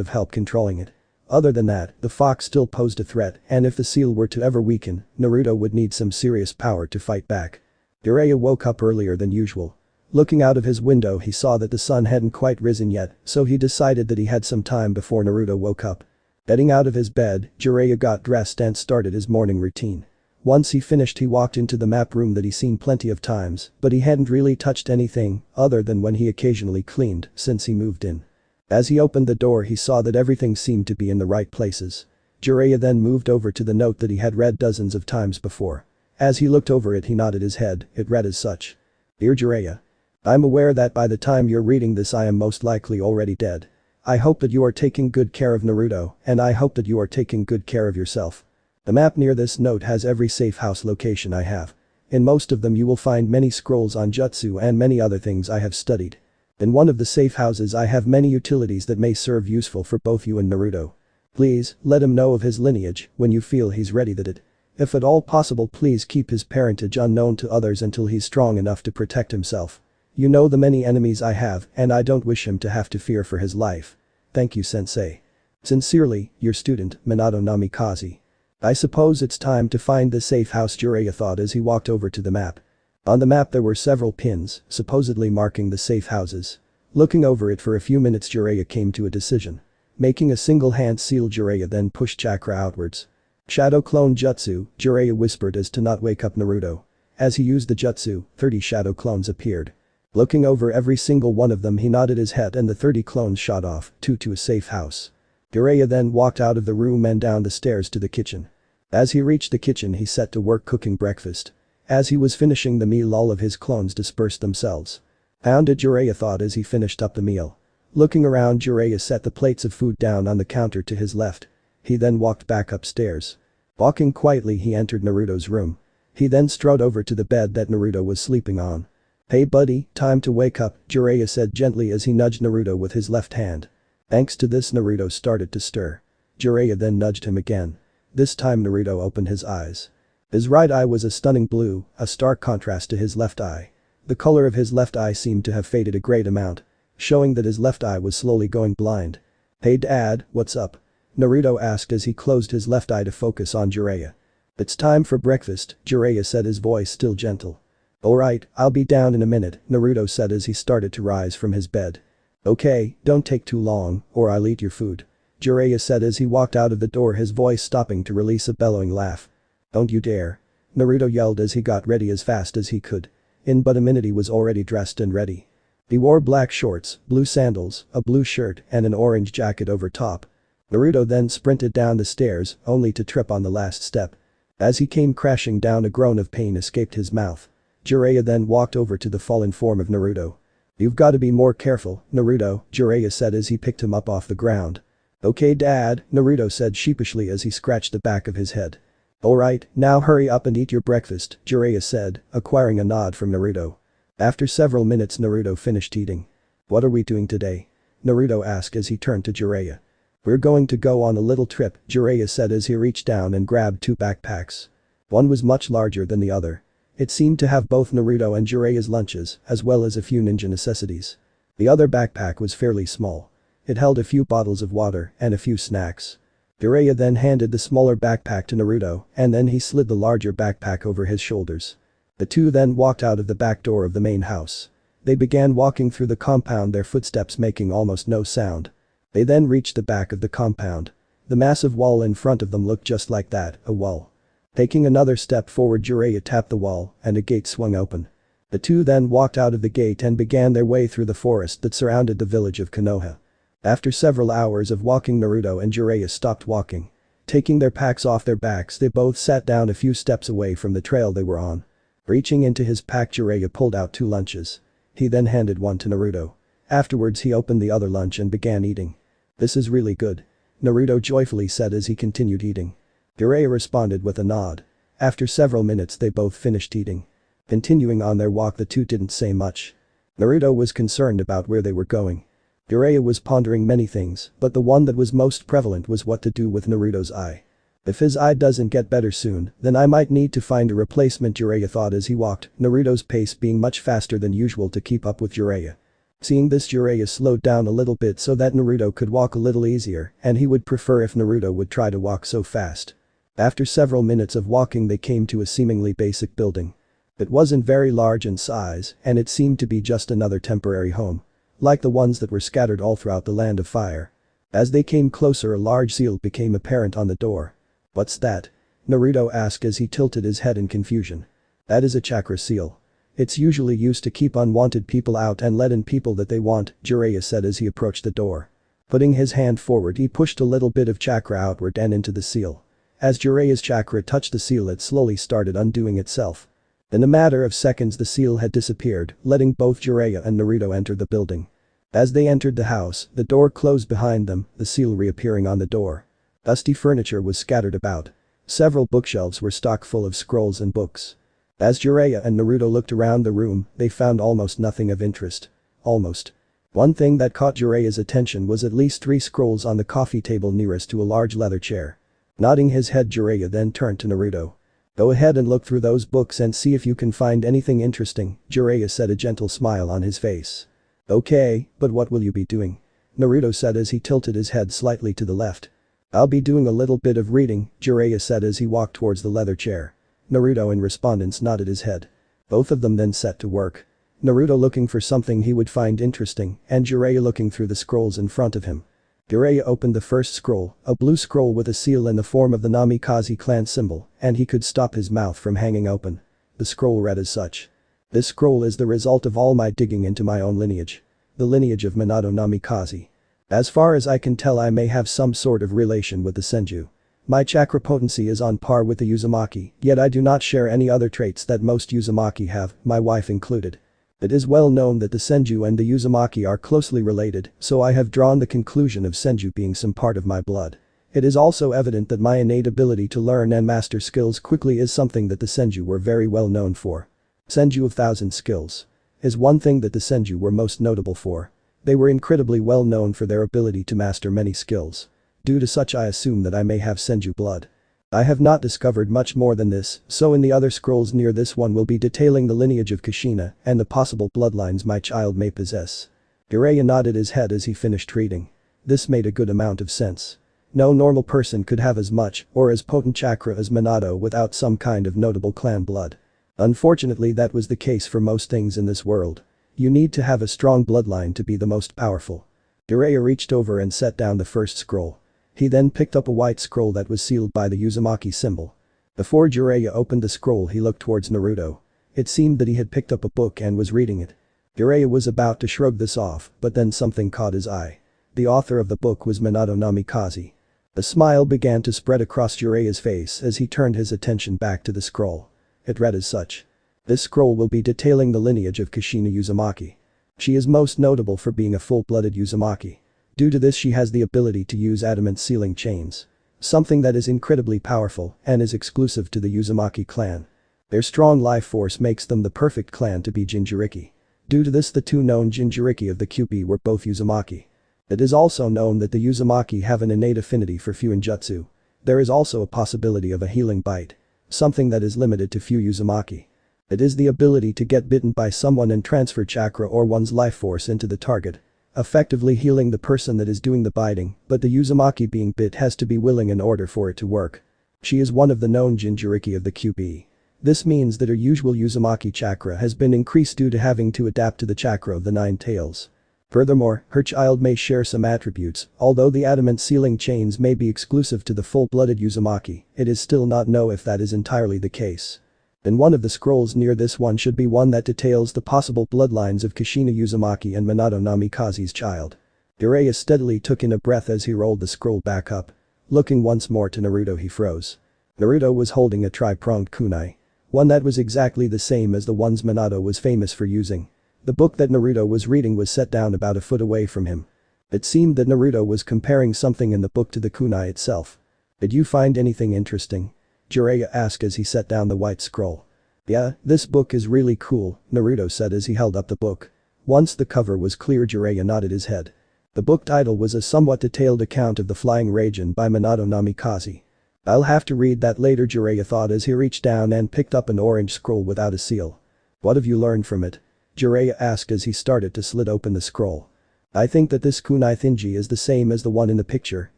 A: of help controlling it. Other than that, the fox still posed a threat, and if the seal were to ever weaken, Naruto would need some serious power to fight back. Jiraiya woke up earlier than usual. Looking out of his window he saw that the sun hadn't quite risen yet, so he decided that he had some time before Naruto woke up. Getting out of his bed, Jiraiya got dressed and started his morning routine. Once he finished he walked into the map room that he seen plenty of times, but he hadn't really touched anything, other than when he occasionally cleaned, since he moved in. As he opened the door he saw that everything seemed to be in the right places. Jiraiya then moved over to the note that he had read dozens of times before. As he looked over it he nodded his head, it read as such. Dear Jiraiya. I'm aware that by the time you're reading this I am most likely already dead. I hope that you are taking good care of Naruto, and I hope that you are taking good care of yourself. The map near this note has every safe house location I have. In most of them you will find many scrolls on jutsu and many other things I have studied. In one of the safe houses I have many utilities that may serve useful for both you and Naruto. Please, let him know of his lineage when you feel he's ready that it. If at all possible please keep his parentage unknown to others until he's strong enough to protect himself. You know the many enemies I have and I don't wish him to have to fear for his life. Thank you sensei. Sincerely, your student, Minato Namikaze. I suppose it's time to find the safe house, Jiraiya thought as he walked over to the map. On the map there were several pins, supposedly marking the safe houses. Looking over it for a few minutes Jiraiya came to a decision. Making a single hand seal Jiraiya then pushed chakra outwards. Shadow clone jutsu, Jiraiya whispered as to not wake up Naruto. As he used the jutsu, 30 shadow clones appeared. Looking over every single one of them he nodded his head and the 30 clones shot off, to a safe house. Jiraiya then walked out of the room and down the stairs to the kitchen. As he reached the kitchen he set to work cooking breakfast. As he was finishing the meal all of his clones dispersed themselves. Pounded Jiraiya thought as he finished up the meal. Looking around Jiraiya set the plates of food down on the counter to his left. He then walked back upstairs. Walking quietly he entered Naruto's room. He then strode over to the bed that Naruto was sleeping on. Hey buddy, time to wake up, Jiraiya said gently as he nudged Naruto with his left hand. Thanks to this Naruto started to stir. Jiraiya then nudged him again. This time Naruto opened his eyes. His right eye was a stunning blue, a stark contrast to his left eye. The color of his left eye seemed to have faded a great amount, showing that his left eye was slowly going blind. Hey dad, what's up? Naruto asked as he closed his left eye to focus on Jiraiya. It's time for breakfast, Jiraiya said, his voice still gentle. Alright, I'll be down in a minute, Naruto said as he started to rise from his bed. Okay, don't take too long, or I'll eat your food. Jiraiya said as he walked out of the door, his voice stopping to release a bellowing laugh. Don't you dare. Naruto yelled as he got ready as fast as he could. In but a minute he was already dressed and ready. He wore black shorts, blue sandals, a blue shirt and an orange jacket over top. Naruto then sprinted down the stairs, only to trip on the last step. As he came crashing down a groan of pain escaped his mouth. Jiraiya then walked over to the fallen form of Naruto. You've got to be more careful, Naruto, Jiraiya said as he picked him up off the ground. Okay dad, Naruto said sheepishly as he scratched the back of his head. Alright, now hurry up and eat your breakfast, Jiraiya said, acquiring a nod from Naruto. After several minutes Naruto finished eating. What are we doing today? Naruto asked as he turned to Jiraiya. We're going to go on a little trip, Jiraiya said as he reached down and grabbed 2 backpacks. One was much larger than the other. It seemed to have both Naruto and Jiraiya's lunches, as well as a few ninja necessities. The other backpack was fairly small. It held a few bottles of water and a few snacks. Jiraiya then handed the smaller backpack to Naruto, and then he slid the larger backpack over his shoulders. The two then walked out of the back door of the main house. They began walking through the compound, their footsteps making almost no sound. They then reached the back of the compound. The massive wall in front of them looked just like that, a wall. Taking another step forward Jiraiya tapped the wall, and a gate swung open. The two then walked out of the gate and began their way through the forest that surrounded the village of Konoha. After several hours of walking Naruto and Jiraiya stopped walking. Taking their packs off their backs they both sat down a few steps away from the trail they were on. Reaching into his pack Jiraiya pulled out 2 lunches. He then handed one to Naruto. Afterwards he opened the other lunch and began eating. This is really good. Naruto joyfully said as he continued eating. Jiraiya responded with a nod. After several minutes they both finished eating. Continuing on their walk the two didn't say much. Naruto was concerned about where they were going. Jiraiya was pondering many things, but the one that was most prevalent was what to do with Naruto's eye. If his eye doesn't get better soon, then I might need to find a replacement, Jiraiya thought as he walked, Naruto's pace being much faster than usual to keep up with Jiraiya. Seeing this, Jiraiya slowed down a little bit so that Naruto could walk a little easier, and he would prefer if Naruto would try to walk so fast. After several minutes of walking, they came to a seemingly basic building. It wasn't very large in size, and it seemed to be just another temporary home. Like the ones that were scattered all throughout the Land of Fire. As they came closer, a large seal became apparent on the door. "What's that?" Naruto asked as he tilted his head in confusion. "That is a chakra seal. It's usually used to keep unwanted people out and let in people that they want," Jiraiya said as he approached the door. Putting his hand forward, he pushed a little bit of chakra outward and into the seal. As Jiraiya's chakra touched the seal, it slowly started undoing itself. In a matter of seconds, the seal had disappeared, letting both Jiraiya and Naruto enter the building. As they entered the house, the door closed behind them, the seal reappearing on the door. Dusty furniture was scattered about. Several bookshelves were stocked full of scrolls and books. As Jiraiya and Naruto looked around the room, they found almost nothing of interest. Almost. One thing that caught Jiraiya's attention was at least 3 scrolls on the coffee table nearest to a large leather chair. Nodding his head, Jiraiya then turned to Naruto. "Go ahead and look through those books and see if you can find anything interesting," Jiraiya said, a gentle smile on his face. "Okay, but what will you be doing?" Naruto said as he tilted his head slightly to the left. "I'll be doing a little bit of reading," Jiraiya said as he walked towards the leather chair. Naruto in response nodded his head. Both of them then set to work. Naruto looking for something he would find interesting, and Jiraiya looking through the scrolls in front of him. Jiraiya opened the first scroll, a blue scroll with a seal in the form of the Namikaze clan symbol, and he could stop his mouth from hanging open. The scroll read as such. "This scroll is the result of all my digging into my own lineage. The lineage of Minato Namikaze. As far as I can tell, I may have some sort of relation with the Senju. My chakra potency is on par with the Uzumaki, yet I do not share any other traits that most Uzumaki have, my wife included. It is well known that the Senju and the Uzumaki are closely related, so I have drawn the conclusion of Senju being some part of my blood. It is also evident that my innate ability to learn and master skills quickly is something that the Senju were very well known for. Senju of 1,000 skills is one thing that the Senju were most notable for. They were incredibly well known for their ability to master many skills. Due to such, I assume that I may have Senju blood. I have not discovered much more than this, so in the other scrolls near this one will be detailing the lineage of Kushina and the possible bloodlines my child may possess." Jiraiya nodded his head as he finished reading. This made a good amount of sense. No normal person could have as much or as potent chakra as Minato without some kind of notable clan blood. Unfortunately, that was the case for most things in this world. You need to have a strong bloodline to be the most powerful. Jiraiya reached over and set down the first scroll. He then picked up a white scroll that was sealed by the Uzumaki symbol. Before Jiraiya opened the scroll, he looked towards Naruto. It seemed that he had picked up a book and was reading it. Jiraiya was about to shrug this off, but then something caught his eye. The author of the book was Minato Namikaze. A smile began to spread across Jiraiya's face as he turned his attention back to the scroll. It read as such. "This scroll will be detailing the lineage of Kushina Uzumaki. She is most notable for being a full-blooded Uzumaki. Due to this, she has the ability to use adamant sealing chains. Something that is incredibly powerful and is exclusive to the Uzumaki clan. Their strong life force makes them the perfect clan to be Jinchuriki. Due to this, the 2 known Jinchuriki of the QP were both Uzumaki. It is also known that the Uzumaki have an innate affinity for Fuinjutsu. There is also a possibility of a healing bite. Something that is limited to few Uzumaki. It is the ability to get bitten by someone and transfer chakra or one's life force into the target, effectively healing the person that is doing the biting, but the Uzumaki being bit has to be willing in order for it to work. She is one of the known Jinchuriki of the QB. This means that her usual Uzumaki chakra has been increased due to having to adapt to the chakra of the 9 tails. Furthermore, her child may share some attributes, although the adamant sealing chains may be exclusive to the full-blooded Uzumaki, it is still not known if that is entirely the case. And one of the scrolls near this one should be one that details the possible bloodlines of Kushina Uzumaki and Minato Namikaze's child. Jiraiya steadily took in a breath as he rolled the scroll back up. Looking once more to Naruto, he froze. Naruto was holding a tri-pronged kunai. One that was exactly the same as the ones Minato was famous for using. The book that Naruto was reading was set down about a foot away from him. It seemed that Naruto was comparing something in the book to the kunai itself. "Did you find anything interesting?" Jiraiya asked as he set down the white scroll. "Yeah, this book is really cool," Naruto said as he held up the book. Once the cover was clear, Jiraiya nodded his head. The book title was a somewhat detailed account of the Flying Raijin by Minato Namikaze. I'll have to read that later, Jiraiya thought as he reached down and picked up an orange scroll without a seal. What have you learned from it? Jiraiya asked as he started to slit open the scroll. I think that this kunai thingy is the same as the one in the picture,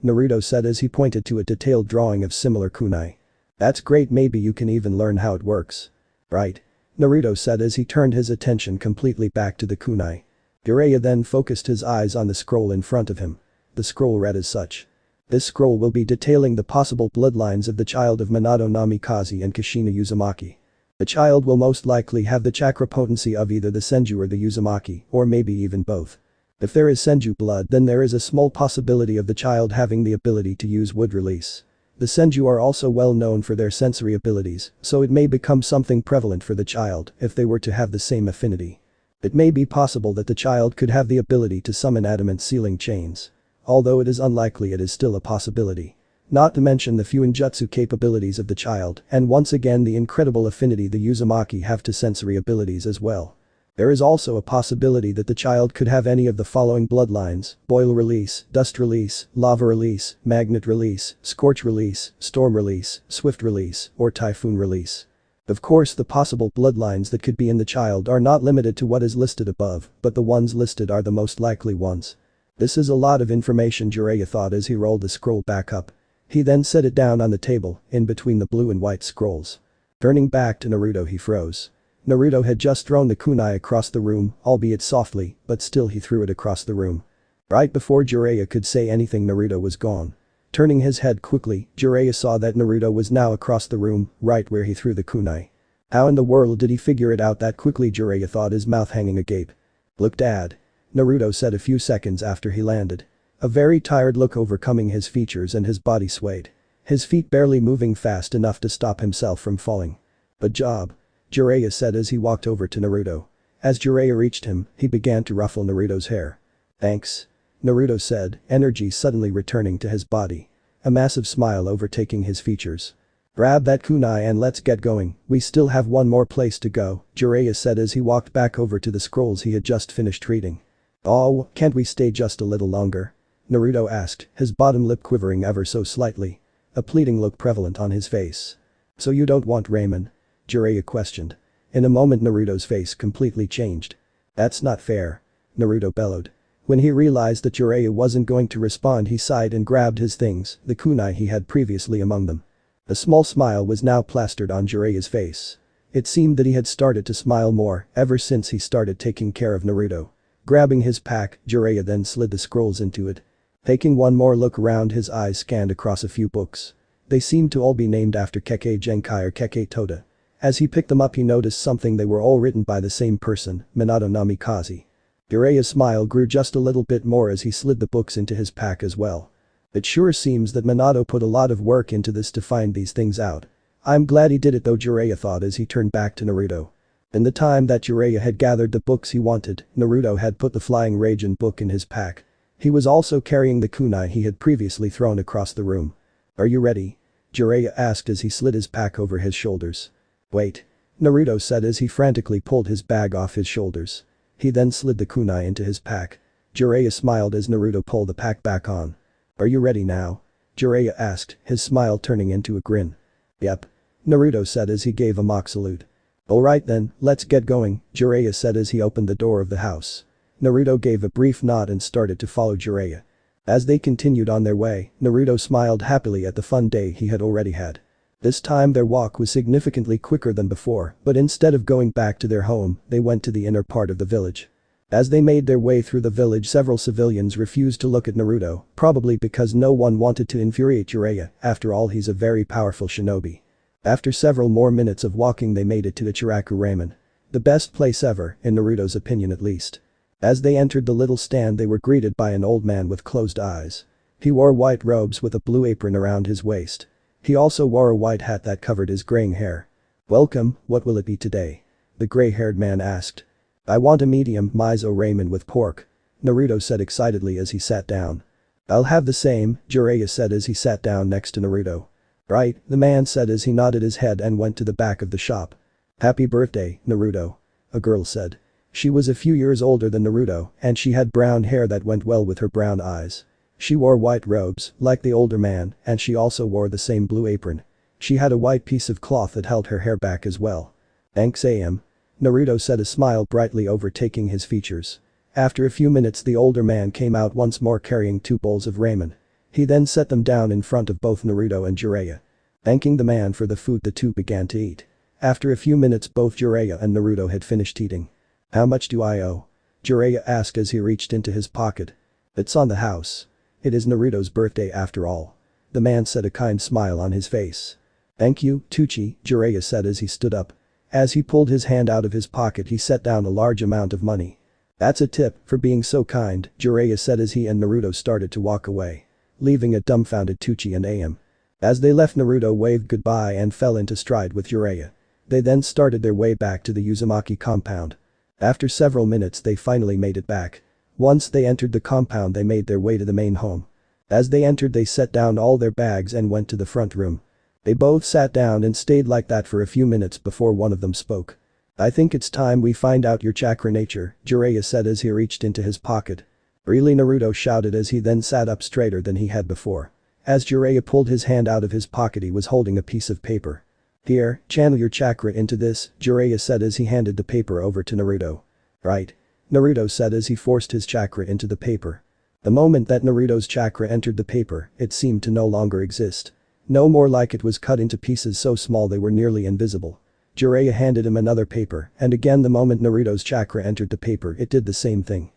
A: Naruto said as he pointed to a detailed drawing of similar kunai. That's great, maybe you can even learn how it works. Right. Naruto said as he turned his attention completely back to the kunai. Jiraiya then focused his eyes on the scroll in front of him. The scroll read as such. This scroll will be detailing the possible bloodlines of the child of Minato Namikaze and Kushina Uzumaki. The child will most likely have the chakra potency of either the Senju or the Uzumaki, or maybe even both. If there is Senju blood, then there is a small possibility of the child having the ability to use wood release. The Senju are also well known for their sensory abilities, so it may become something prevalent for the child if they were to have the same affinity. It may be possible that the child could have the ability to summon adamant sealing chains. Although it is unlikely, it is still a possibility. Not to mention the Fuinjutsu capabilities of the child, and once again the incredible affinity the Uzumaki have to sensory abilities as well. There is also a possibility that the child could have any of the following bloodlines: boil release, dust release, lava release, magnet release, scorch release, storm release, swift release, or typhoon release. Of course, the possible bloodlines that could be in the child are not limited to what is listed above, but the ones listed are the most likely ones. This is a lot of information, Jiraiya thought as he rolled the scroll back up. He then set it down on the table, in between the blue and white scrolls. Turning back to Naruto, he froze. Naruto had just thrown the kunai across the room, albeit softly, but still he threw it across the room. Right before Jiraiya could say anything, Naruto was gone. Turning his head quickly, Jiraiya saw that Naruto was now across the room, right where he threw the kunai. How in the world did he figure it out that quickly, Jiraiya thought, his mouth hanging agape. Look, Dad. Naruto said a few seconds after he landed. A very tired look overcoming his features and his body swayed. His feet barely moving fast enough to stop himself from falling. Good job. Jiraiya said as he walked over to Naruto. As Jiraiya reached him, he began to ruffle Naruto's hair. Thanks. Naruto said, energy suddenly returning to his body. A massive smile overtaking his features. Grab that kunai and let's get going, we still have one more place to go, Jiraiya said as he walked back over to the scrolls he had just finished reading. Oh, can't we stay just a little longer? Naruto asked, his bottom lip quivering ever so slightly. A pleading look prevalent on his face. So you don't want ramen? Jiraiya questioned. In a moment Naruto's face completely changed. That's not fair. Naruto bellowed. When he realized that Jiraiya wasn't going to respond, he sighed and grabbed his things, the kunai he had previously among them. A small smile was now plastered on Jiraiya's face. It seemed that he had started to smile more ever since he started taking care of Naruto. Grabbing his pack, Jiraiya then slid the scrolls into it. Taking one more look around, his eyes scanned across a few books. They seemed to all be named after Kekkei Genkai or Kekkei Toda. As he picked them up, he noticed something: they were all written by the same person, Minato Namikaze. Jiraiya's smile grew just a little bit more as he slid the books into his pack as well. It sure seems that Minato put a lot of work into this to find these things out. I'm glad he did it though, Jiraiya thought as he turned back to Naruto. In the time that Jiraiya had gathered the books he wanted, Naruto had put the Flying Raijin book in his pack. He was also carrying the kunai he had previously thrown across the room. Are you ready? Jiraiya asked as he slid his pack over his shoulders. Wait. Naruto said as he frantically pulled his bag off his shoulders. He then slid the kunai into his pack. Jiraiya smiled as Naruto pulled the pack back on. Are you ready now? Jiraiya asked, his smile turning into a grin. Yep. Naruto said as he gave a mock salute. Alright then, let's get going, Jiraiya said as he opened the door of the house. Naruto gave a brief nod and started to follow Jiraiya. As they continued on their way, Naruto smiled happily at the fun day he had already had. This time their walk was significantly quicker than before, but instead of going back to their home, they went to the inner part of the village. As they made their way through the village, several civilians refused to look at Naruto, probably because no one wanted to infuriate Jiraiya, after all he's a very powerful shinobi. After several more minutes of walking they made it to Ichiraku Ramen. The best place ever, in Naruto's opinion at least. As they entered the little stand they were greeted by an old man with closed eyes. He wore white robes with a blue apron around his waist. He also wore a white hat that covered his graying hair. Welcome, what will it be today? The gray-haired man asked. I want a medium miso ramen with pork. Naruto said excitedly as he sat down. I'll have the same, Jiraiya said as he sat down next to Naruto. Right, the man said as he nodded his head and went to the back of the shop. Happy birthday, Naruto. A girl said. She was a few years older than Naruto, and she had brown hair that went well with her brown eyes. She wore white robes, like the older man, and she also wore the same blue apron. She had a white piece of cloth that held her hair back as well. "Thanks AM." Naruto said, a smile brightly overtaking his features. After a few minutes the older man came out once more carrying 2 bowls of ramen. He then set them down in front of both Naruto and Jiraiya. Thanking the man for the food, the two began to eat. After a few minutes both Jiraiya and Naruto had finished eating. "How much do I owe?" Jiraiya asked as he reached into his pocket. "It's on the house. It is Naruto's birthday after all." The man said, a kind smile on his face. "Thank you, Tucci," Jiraiya said as he stood up. As he pulled his hand out of his pocket he set down a large amount of money. "That's a tip for being so kind," Jiraiya said as he and Naruto started to walk away, leaving a dumbfounded Tucci and AM. As they left, Naruto waved goodbye and fell into stride with Jiraiya. They then started their way back to the Uzumaki compound. After several minutes they finally made it back. Once they entered the compound they made their way to the main home. As they entered they set down all their bags and went to the front room. They both sat down and stayed like that for a few minutes before one of them spoke. "I think it's time we find out your chakra nature," Jiraiya said as he reached into his pocket. "Really?" Naruto shouted as he then sat up straighter than he had before. As Jiraiya pulled his hand out of his pocket he was holding a piece of paper. "Here, channel your chakra into this," Jiraiya said as he handed the paper over to Naruto. "Right." Naruto said as he forced his chakra into the paper. The moment that Naruto's chakra entered the paper, it seemed to no longer exist. No more, like it was cut into pieces so small they were nearly invisible. Jiraiya handed him another paper, and again the moment Naruto's chakra entered the paper it did the same thing.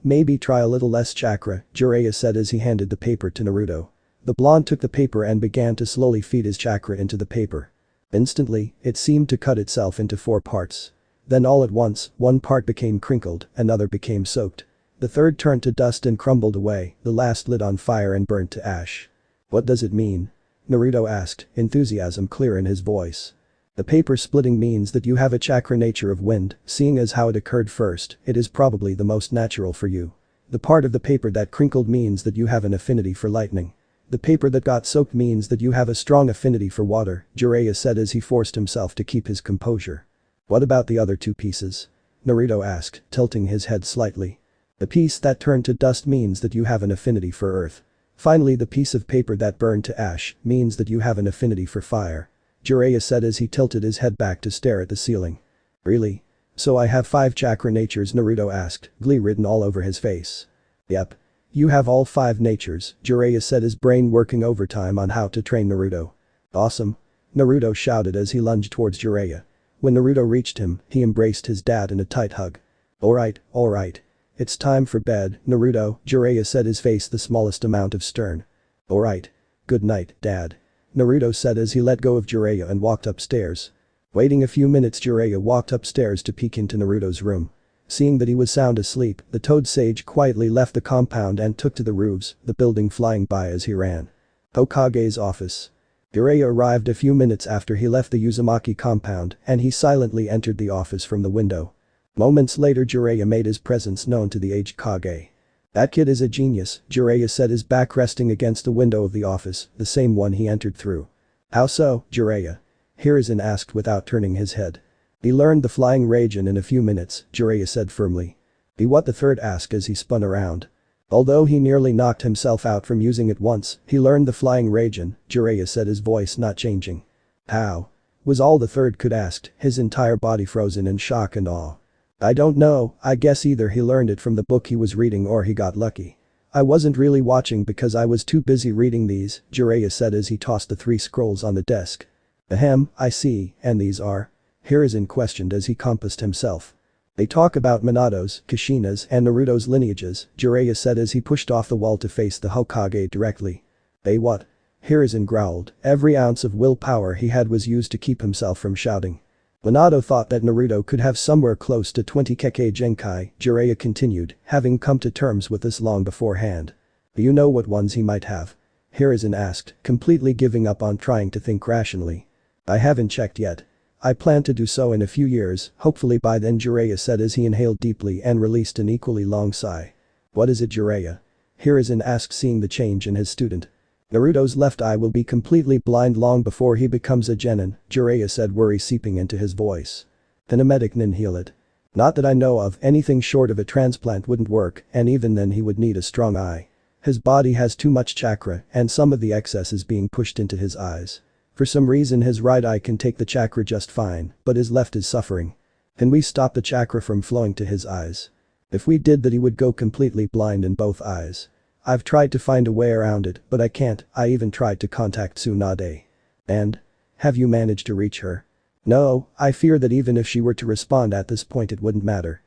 A: Maybe try a little less chakra," Jiraiya said as he handed the paper to Naruto. The blonde took the paper and began to slowly feed his chakra into the paper. Instantly, it seemed to cut itself into 4 parts. Then all at once, one part became crinkled, another became soaked. The third turned to dust and crumbled away, the last lit on fire and burnt to ash. "What does it mean?" Naruto asked, enthusiasm clear in his voice. "The paper splitting means that you have a chakra nature of wind, seeing as how it occurred first, it is probably the most natural for you. The part of the paper that crinkled means that you have an affinity for lightning. The paper that got soaked means that you have a strong affinity for water," Jiraiya said as he forced himself to keep his composure. "What about the other 2 pieces?" Naruto asked, tilting his head slightly. "The piece that turned to dust means that you have an affinity for earth. Finally, the piece of paper that burned to ash means that you have an affinity for fire," Jiraiya said as he tilted his head back to stare at the ceiling. "Really? So I have 5 chakra natures?" Naruto asked, glee written all over his face. "Yep. You have all 5 natures," Jiraiya said, his brain working overtime on how to train Naruto. "Awesome." Naruto shouted as he lunged towards Jiraiya. When Naruto reached him, he embraced his dad in a tight hug. Alright. It's time for bed, Naruto," Jiraiya said, his face the smallest amount of stern. "Alright. Good night, Dad," Naruto said as he let go of Jiraiya and walked upstairs. Waiting a few minutes, Jiraiya walked upstairs to peek into Naruto's room. Seeing that he was sound asleep, the Toad Sage quietly left the compound and took to the roofs, the building flying by as he ran. Hokage's office. Jiraiya arrived a few minutes after he left the Uzumaki compound and he silently entered the office from the window. Moments later Jiraiya made his presence known to the aged Kage. "That kid is a genius," Jiraiya said, his back resting against the window of the office, the same one he entered through. "How so, Jiraiya?" Hiruzen asked without turning his head. "He learned the flying Raijin in a few minutes," Jiraiya said firmly. "He what?" the third asked as he spun around. "Although he nearly knocked himself out from using it once, he learned the flying Raijin," Jiraiya said, his voice not changing. "How?" was all the third could ask, his entire body frozen in shock and awe. "I don't know, I guess either he learned it from the book he was reading or he got lucky. I wasn't really watching because I was too busy reading these," Jiraiya said as he tossed the 3 scrolls on the desk. "Ahem, I see, and these are?" Hiruzen questioned as he compassed himself. "They talk about Minato's, Kushina's and Naruto's lineages," Jiraiya said as he pushed off the wall to face the Hokage directly. "They what?" Hiruzen growled, every ounce of willpower he had was used to keep himself from shouting. "Minato thought that Naruto could have somewhere close to 20 Kekkei Genkai," Jiraiya continued, having come to terms with this long beforehand. "Do you know what ones he might have?" Hiruzen asked, completely giving up on trying to think rationally. "I haven't checked yet. I plan to do so in a few years, hopefully by then," Jiraiya said as he inhaled deeply and released an equally long sigh. "What is it, Jiraiya?" Hiruzen asked, seeing the change in his student. "Naruto's left eye will be completely blind long before he becomes a genin," Jiraiya said, worry seeping into his voice. "Can a medic heal it?" "Not that I know of, anything short of a transplant wouldn't work, and even then he would need a strong eye." His body has too much chakra and some of the excess is being pushed into his eyes. For some reason his right eye can take the chakra just fine, but his left is suffering. Can we stop the chakra from flowing to his eyes? If we did that he would go completely blind in both eyes. I've tried to find a way around it, but I can't. I even tried to contact Tsunade. And? Have you managed to reach her? No, I fear that even if she were to respond at this point it wouldn't matter.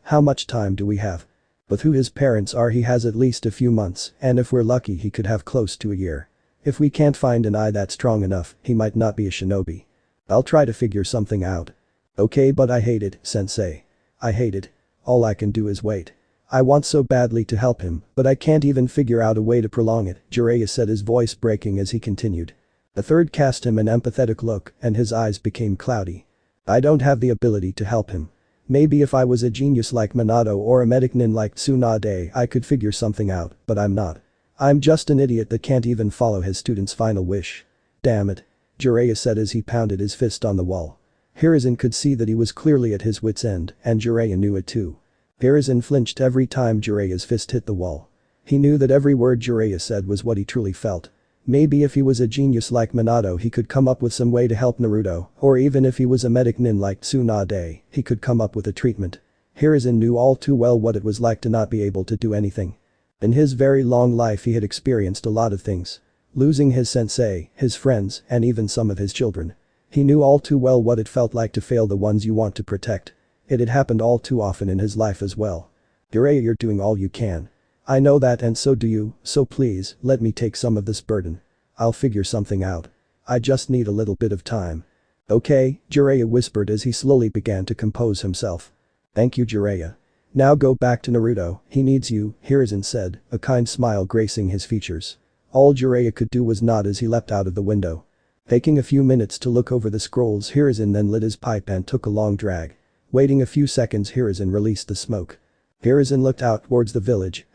A: How much time do we have? With who his parents are he has at least a few months, and if we're lucky he could have close to a year. If we can't find an eye that's strong enough, he might not be a shinobi. I'll try to figure something out. Okay, but I hate it, sensei. I hate it. All I can do is wait. I want so badly to help him, but I can't even figure out a way to prolong it, Jiraiya said, his voice breaking as he continued. The third cast him an empathetic look and his eyes became cloudy. I don't have the ability to help him. Maybe if I was a genius like Minato or a medic nin like Tsunade I could figure something out, but I'm not. I'm just an idiot that can't even follow his student's final wish. Damn it. Jiraiya said as he pounded his fist on the wall. Hiruzen could see that he was clearly at his wit's end, and Jiraiya knew it too. Hiruzen flinched every time Jiraiya's fist hit the wall. He knew that every word Jiraiya said was what he truly felt. Maybe if he was a genius like Minato he could come up with some way to help Naruto, or even if he was a medic nin like Tsunade, he could come up with a treatment. Hiruzen knew all too well what it was like to not be able to do anything. In his very long life he had experienced a lot of things. Losing his sensei, his friends, and even some of his children. He knew all too well what it felt like to fail the ones you want to protect. It had happened all too often in his life as well. Jiraiya, you're doing all you can. I know that and so do you, so please, let me take some of this burden. I'll figure something out. I just need a little bit of time. Okay, Jiraiya whispered as he slowly began to compose himself. Thank you, Jiraiya. Now go back to Naruto, he needs you, Hiruzen said, a kind smile gracing his features. All Jiraiya could do was nod as he leapt out of the window. Taking a few minutes to look over the scrolls, Hiruzen then lit his pipe and took a long drag. Waiting a few seconds, Hiruzen released the smoke. Hiruzen looked out towards the village,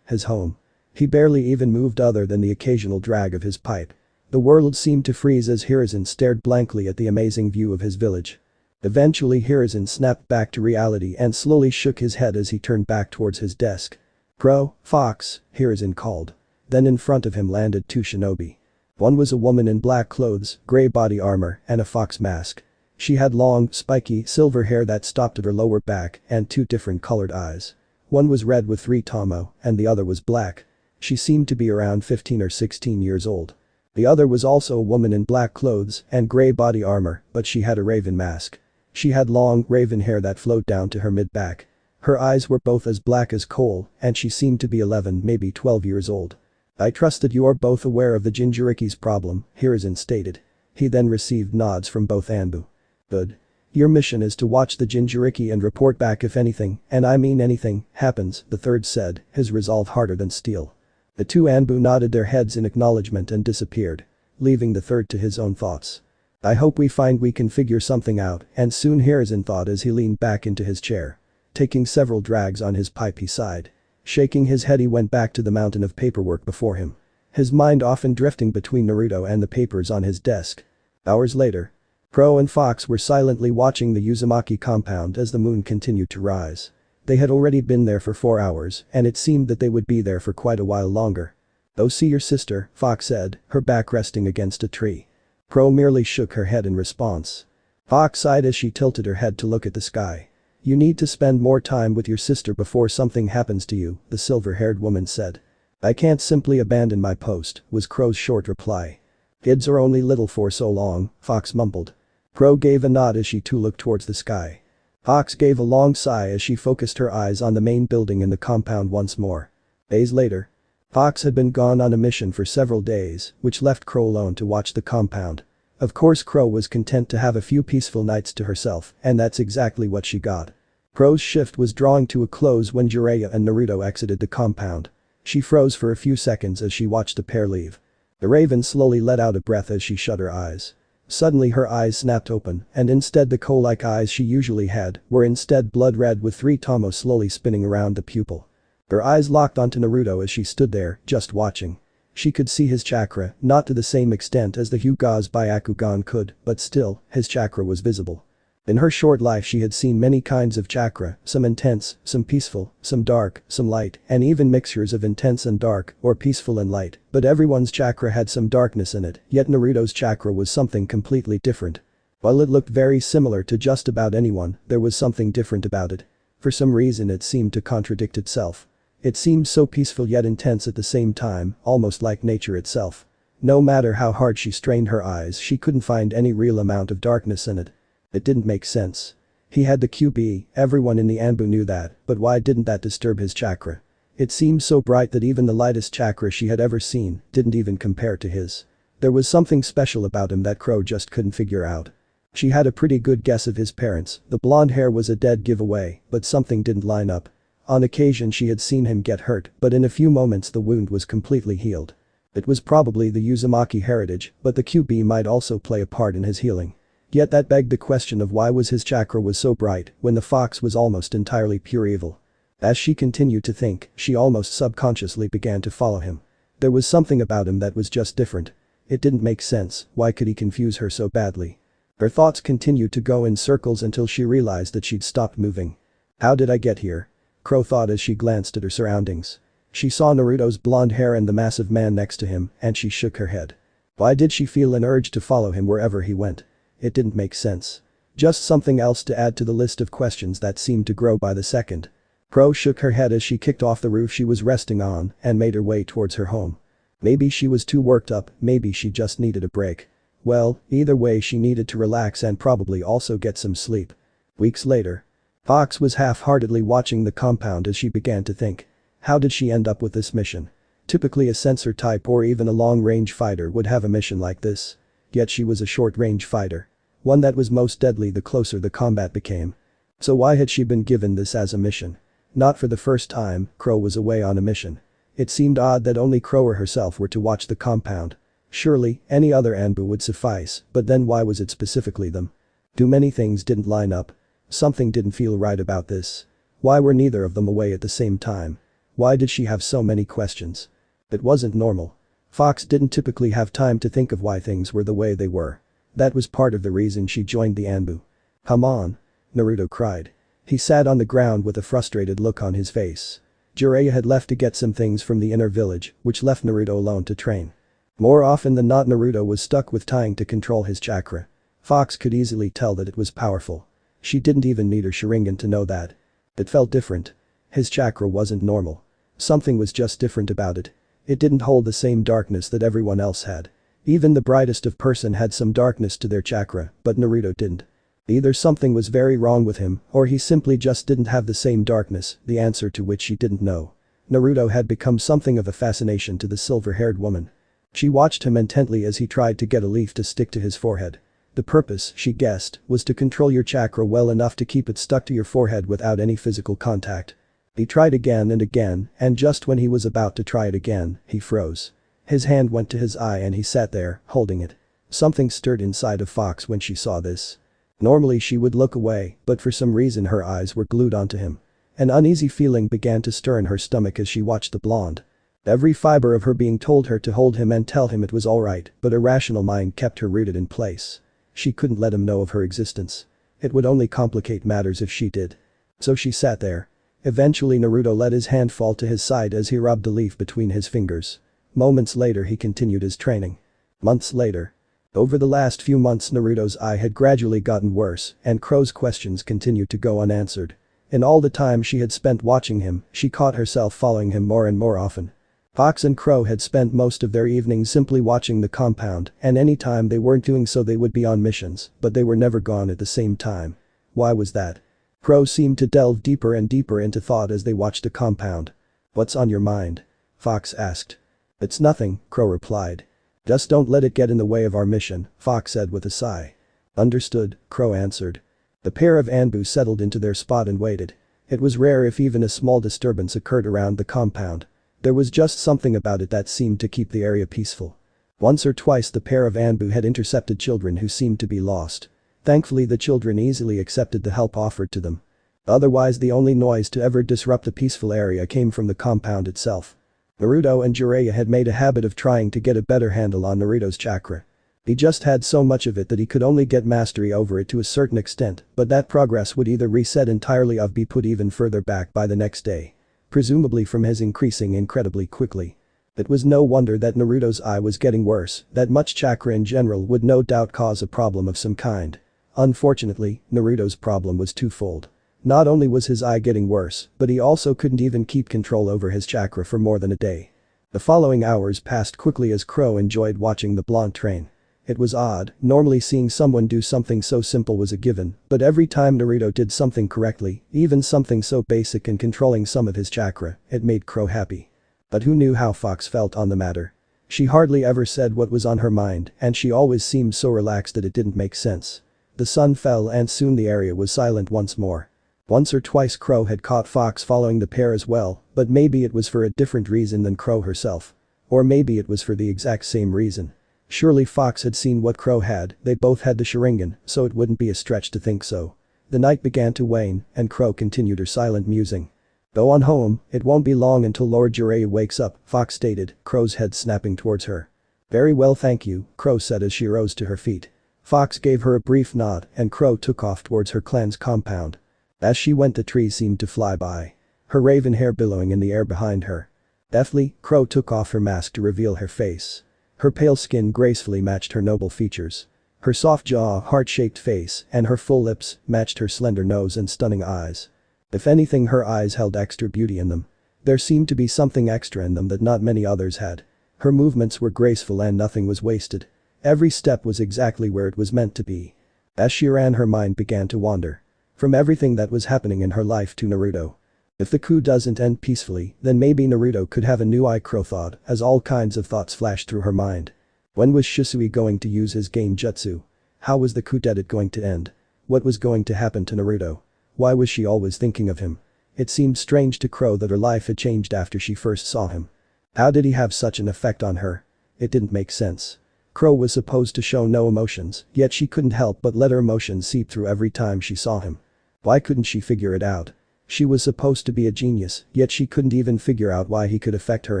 A: his home. He barely even moved other than the occasional drag of his pipe. The world seemed to freeze as Hiruzen stared blankly at the amazing view of his village. Eventually Hiruzen snapped back to reality and slowly shook his head as he turned back towards his desk. Crow, Fox, Hiruzen called. Then in front of him landed two shinobi. One was a woman in black clothes, gray body armor, and a fox mask. She had long, spiky, silver hair that stopped at her lower back and two different colored eyes. One was red with 3 tomo, and the other was black. She seemed to be around 15 or 16 years old. The other was also a woman in black clothes and gray body armor, but she had a raven mask. She had long, raven hair that flowed down to her mid-back. Her eyes were both as black as coal, and she seemed to be 11, maybe 12 years old. I trust that you are both aware of the Jinchuriki's problem, Hiruzen stated. He then received nods from both Anbu. Good. Your mission is to watch the Jinchuriki and report back if anything, and I mean anything, happens, the third said, his resolve harder than steel. The two Anbu nodded their heads in acknowledgement and disappeared, leaving the third to his own thoughts. I hope we can figure something out, and soon Hiruzen thought as he leaned back into his chair. Taking several drags on his pipe he sighed. Shaking his head he went back to the mountain of paperwork before him. His mind often drifting between Naruto and the papers on his desk. Hours later. Crow and Fox were silently watching the Uzumaki compound as the moon continued to rise. They had already been there for 4 hours, and it seemed that they would be there for quite a while longer. "Go see your sister," Fox said, her back resting against a tree. Crow merely shook her head in response. Fox sighed as she tilted her head to look at the sky. "You need to spend more time with your sister before something happens to you," the silver-haired woman said. "I can't simply abandon my post," was Crow's short reply. "Kids are only little for so long," Fox mumbled. Crow gave a nod as she too looked towards the sky. Fox gave a long sigh as she focused her eyes on the main building in the compound once more. Days later. Fox had been gone on a mission for several days, which left Crow alone to watch the compound. Of course Crow was content to have a few peaceful nights to herself, and that's exactly what she got. Crow's shift was drawing to a close when Jiraiya and Naruto exited the compound. She froze for a few seconds as she watched the pair leave. The raven slowly let out a breath as she shut her eyes. Suddenly her eyes snapped open, and instead the coal-like eyes she usually had were instead blood red with 3 tomo slowly spinning around the pupil. Her eyes locked onto Naruto as she stood there, just watching. She could see his chakra, not to the same extent as the Hyuga's Byakugan could, but still, his chakra was visible. In her short life she had seen many kinds of chakra, some intense, some peaceful, some dark, some light, and even mixtures of intense and dark, or peaceful and light, but everyone's chakra had some darkness in it, yet Naruto's chakra was something completely different. While it looked very similar to just about anyone, there was something different about it. For some reason it seemed to contradict itself. It seemed so peaceful yet intense at the same time, almost like nature itself. No matter how hard she strained her eyes, she couldn't find any real amount of darkness in it. It didn't make sense. He had the QB, everyone in the Anbu knew that, but why didn't that disturb his chakra? It seemed so bright that even the lightest chakra she had ever seen didn't even compare to his. There was something special about him that Crow just couldn't figure out. She had a pretty good guess of his parents, the blonde hair was a dead giveaway, but something didn't line up. On occasion she had seen him get hurt, but in a few moments the wound was completely healed. It was probably the Uzumaki heritage, but the QB might also play a part in his healing. Yet that begged the question of why was his chakra was so bright when the fox was almost entirely pure evil. As she continued to think, she almost subconsciously began to follow him. There was something about him that was just different. It didn't make sense, why could he confuse her so badly? Her thoughts continued to go in circles until she realized that she'd stopped moving. How did I get here? Crow thought as she glanced at her surroundings. She saw Naruto's blonde hair and the massive man next to him, and she shook her head. Why did she feel an urge to follow him wherever he went? It didn't make sense. Just something else to add to the list of questions that seemed to grow by the second. Crow shook her head as she kicked off the roof she was resting on and made her way towards her home. Maybe she was too worked up, maybe she just needed a break. Well, either way she needed to relax and probably also get some sleep. Weeks later. Fox was half-heartedly watching the compound as she began to think. How did she end up with this mission? Typically a sensor type or even a long-range fighter would have a mission like this. Yet she was a short-range fighter. One that was most deadly the closer the combat became. So why had she been given this as a mission? Not for the first time, Crow was away on a mission. It seemed odd that only Crow or herself were to watch the compound. Surely, any other Anbu would suffice, but then why was it specifically them? Too many things didn't line up. Something didn't feel right about this. Why were neither of them away at the same time? Why did she have so many questions? It wasn't normal. Fox didn't typically have time to think of why things were the way they were. That was part of the reason she joined the Anbu. Come on. Naruto cried. He sat on the ground with a frustrated look on his face. Jiraiya had left to get some things from the inner village, which left Naruto alone to train. More often than not Naruto was stuck with trying to control his chakra. Fox could easily tell that it was powerful. She didn't even need her Sharingan to know that. It felt different. His chakra wasn't normal. Something was just different about it. It didn't hold the same darkness that everyone else had. Even the brightest of person had some darkness to their chakra, but Naruto didn't. Either something was very wrong with him, or he simply just didn't have the same darkness, the answer to which she didn't know. Naruto had become something of a fascination to the silver-haired woman. She watched him intently as he tried to get a leaf to stick to his forehead. The purpose, she guessed, was to control your chakra well enough to keep it stuck to your forehead without any physical contact. He tried again, and just when he was about to try it again, he froze. His hand went to his eye and he sat there, holding it. Something stirred inside of Fox when she saw this. Normally she would look away, but for some reason her eyes were glued onto him. An uneasy feeling began to stir in her stomach as she watched the blonde. Every fiber of her being told her to hold him and tell him it was alright, but a rational mind kept her rooted in place. She couldn't let him know of her existence. It would only complicate matters if she did. So she sat there. Eventually Naruto let his hand fall to his side as he rubbed the leaf between his fingers. Moments later he continued his training. Months later. Over the last few months Naruto's eye had gradually gotten worse and Crow's questions continued to go unanswered. In all the time she had spent watching him, she caught herself following him more and more often. Fox and Crow had spent most of their evenings simply watching the compound, and any time they weren't doing so they would be on missions, but they were never gone at the same time. Why was that? Crow seemed to delve deeper and deeper into thought as they watched the compound. What's on your mind? Fox asked. It's nothing, Crow replied. Just don't let it get in the way of our mission, Fox said with a sigh. Understood, Crow answered. The pair of Anbu settled into their spot and waited. It was rare if even a small disturbance occurred around the compound. There was just something about it that seemed to keep the area peaceful. Once or twice the pair of Anbu had intercepted children who seemed to be lost. Thankfully the children easily accepted the help offered to them. Otherwise the only noise to ever disrupt the peaceful area came from the compound itself. Naruto and Jiraiya had made a habit of trying to get a better handle on Naruto's chakra. He just had so much of it that he could only get mastery over it to a certain extent, but that progress would either reset entirely or be put even further back by the next day. Presumably from his increasing incredibly quickly. It was no wonder that Naruto's eye was getting worse, that much chakra in general would no doubt cause a problem of some kind. Unfortunately, Naruto's problem was twofold. Not only was his eye getting worse, but he also couldn't even keep control over his chakra for more than a day. The following hours passed quickly as Crow enjoyed watching the blonde train. It was odd, normally seeing someone do something so simple was a given, but every time Naruto did something correctly, even something so basic and controlling some of his chakra, it made Crow happy. But who knew how Fox felt on the matter? She hardly ever said what was on her mind, and she always seemed so relaxed that it didn't make sense. The sun fell and soon the area was silent once more. Once or twice Crow had caught Fox following the pair as well, but maybe it was for a different reason than Crow herself. Or maybe it was for the exact same reason. Surely Fox had seen what Crow had, they both had the Sharingan, so it wouldn't be a stretch to think so. The night began to wane, and Crow continued her silent musing. Go on home, it won't be long until Lord Jiraiya wakes up, Fox stated, Crow's head snapping towards her. Very well thank you, Crow said as she rose to her feet. Fox gave her a brief nod and Crow took off towards her clan's compound. As she went the trees seemed to fly by. Her raven hair billowing in the air behind her. Deftly, Crow took off her mask to reveal her face. Her pale skin gracefully matched her noble features. Her soft jaw, heart-shaped face, and her full lips matched her slender nose and stunning eyes. If anything, her eyes held extra beauty in them. There seemed to be something extra in them that not many others had. Her movements were graceful and nothing was wasted. Every step was exactly where it was meant to be. As she ran, her mind began to wander. From everything that was happening in her life to Naruto. If the coup doesn't end peacefully, then maybe Naruto could have a new eye, Crow thought, as all kinds of thoughts flashed through her mind. When was Shisui going to use his game jutsu? How was the coup d'etat going to end? What was going to happen to Naruto? Why was she always thinking of him? It seemed strange to Crow that her life had changed after she first saw him. How did he have such an effect on her? It didn't make sense. Crow was supposed to show no emotions, yet she couldn't help but let her emotions seep through every time she saw him. Why couldn't she figure it out? She was supposed to be a genius, yet she couldn't even figure out why he could affect her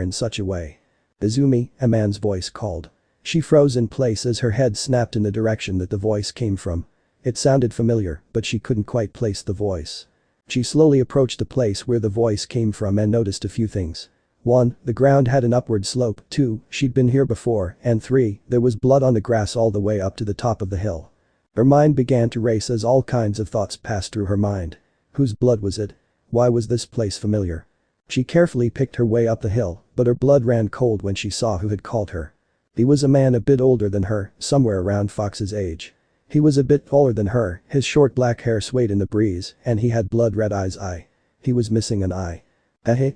A: in such a way. Izumi, a man's voice called. She froze in place as her head snapped in the direction that the voice came from. It sounded familiar, but she couldn't quite place the voice. She slowly approached the place where the voice came from and noticed a few things. 1. The ground had an upward slope. 2. She'd been here before, and 3. There was blood on the grass all the way up to the top of the hill. Her mind began to race as all kinds of thoughts passed through her mind. Whose blood was it? Why was this place familiar? She carefully picked her way up the hill, but her blood ran cold when she saw who had called her. He was a man a bit older than her, somewhere around Fox's age. He was a bit taller than her, his short black hair swayed in the breeze, and he had blood-red eyes. He was missing an eye.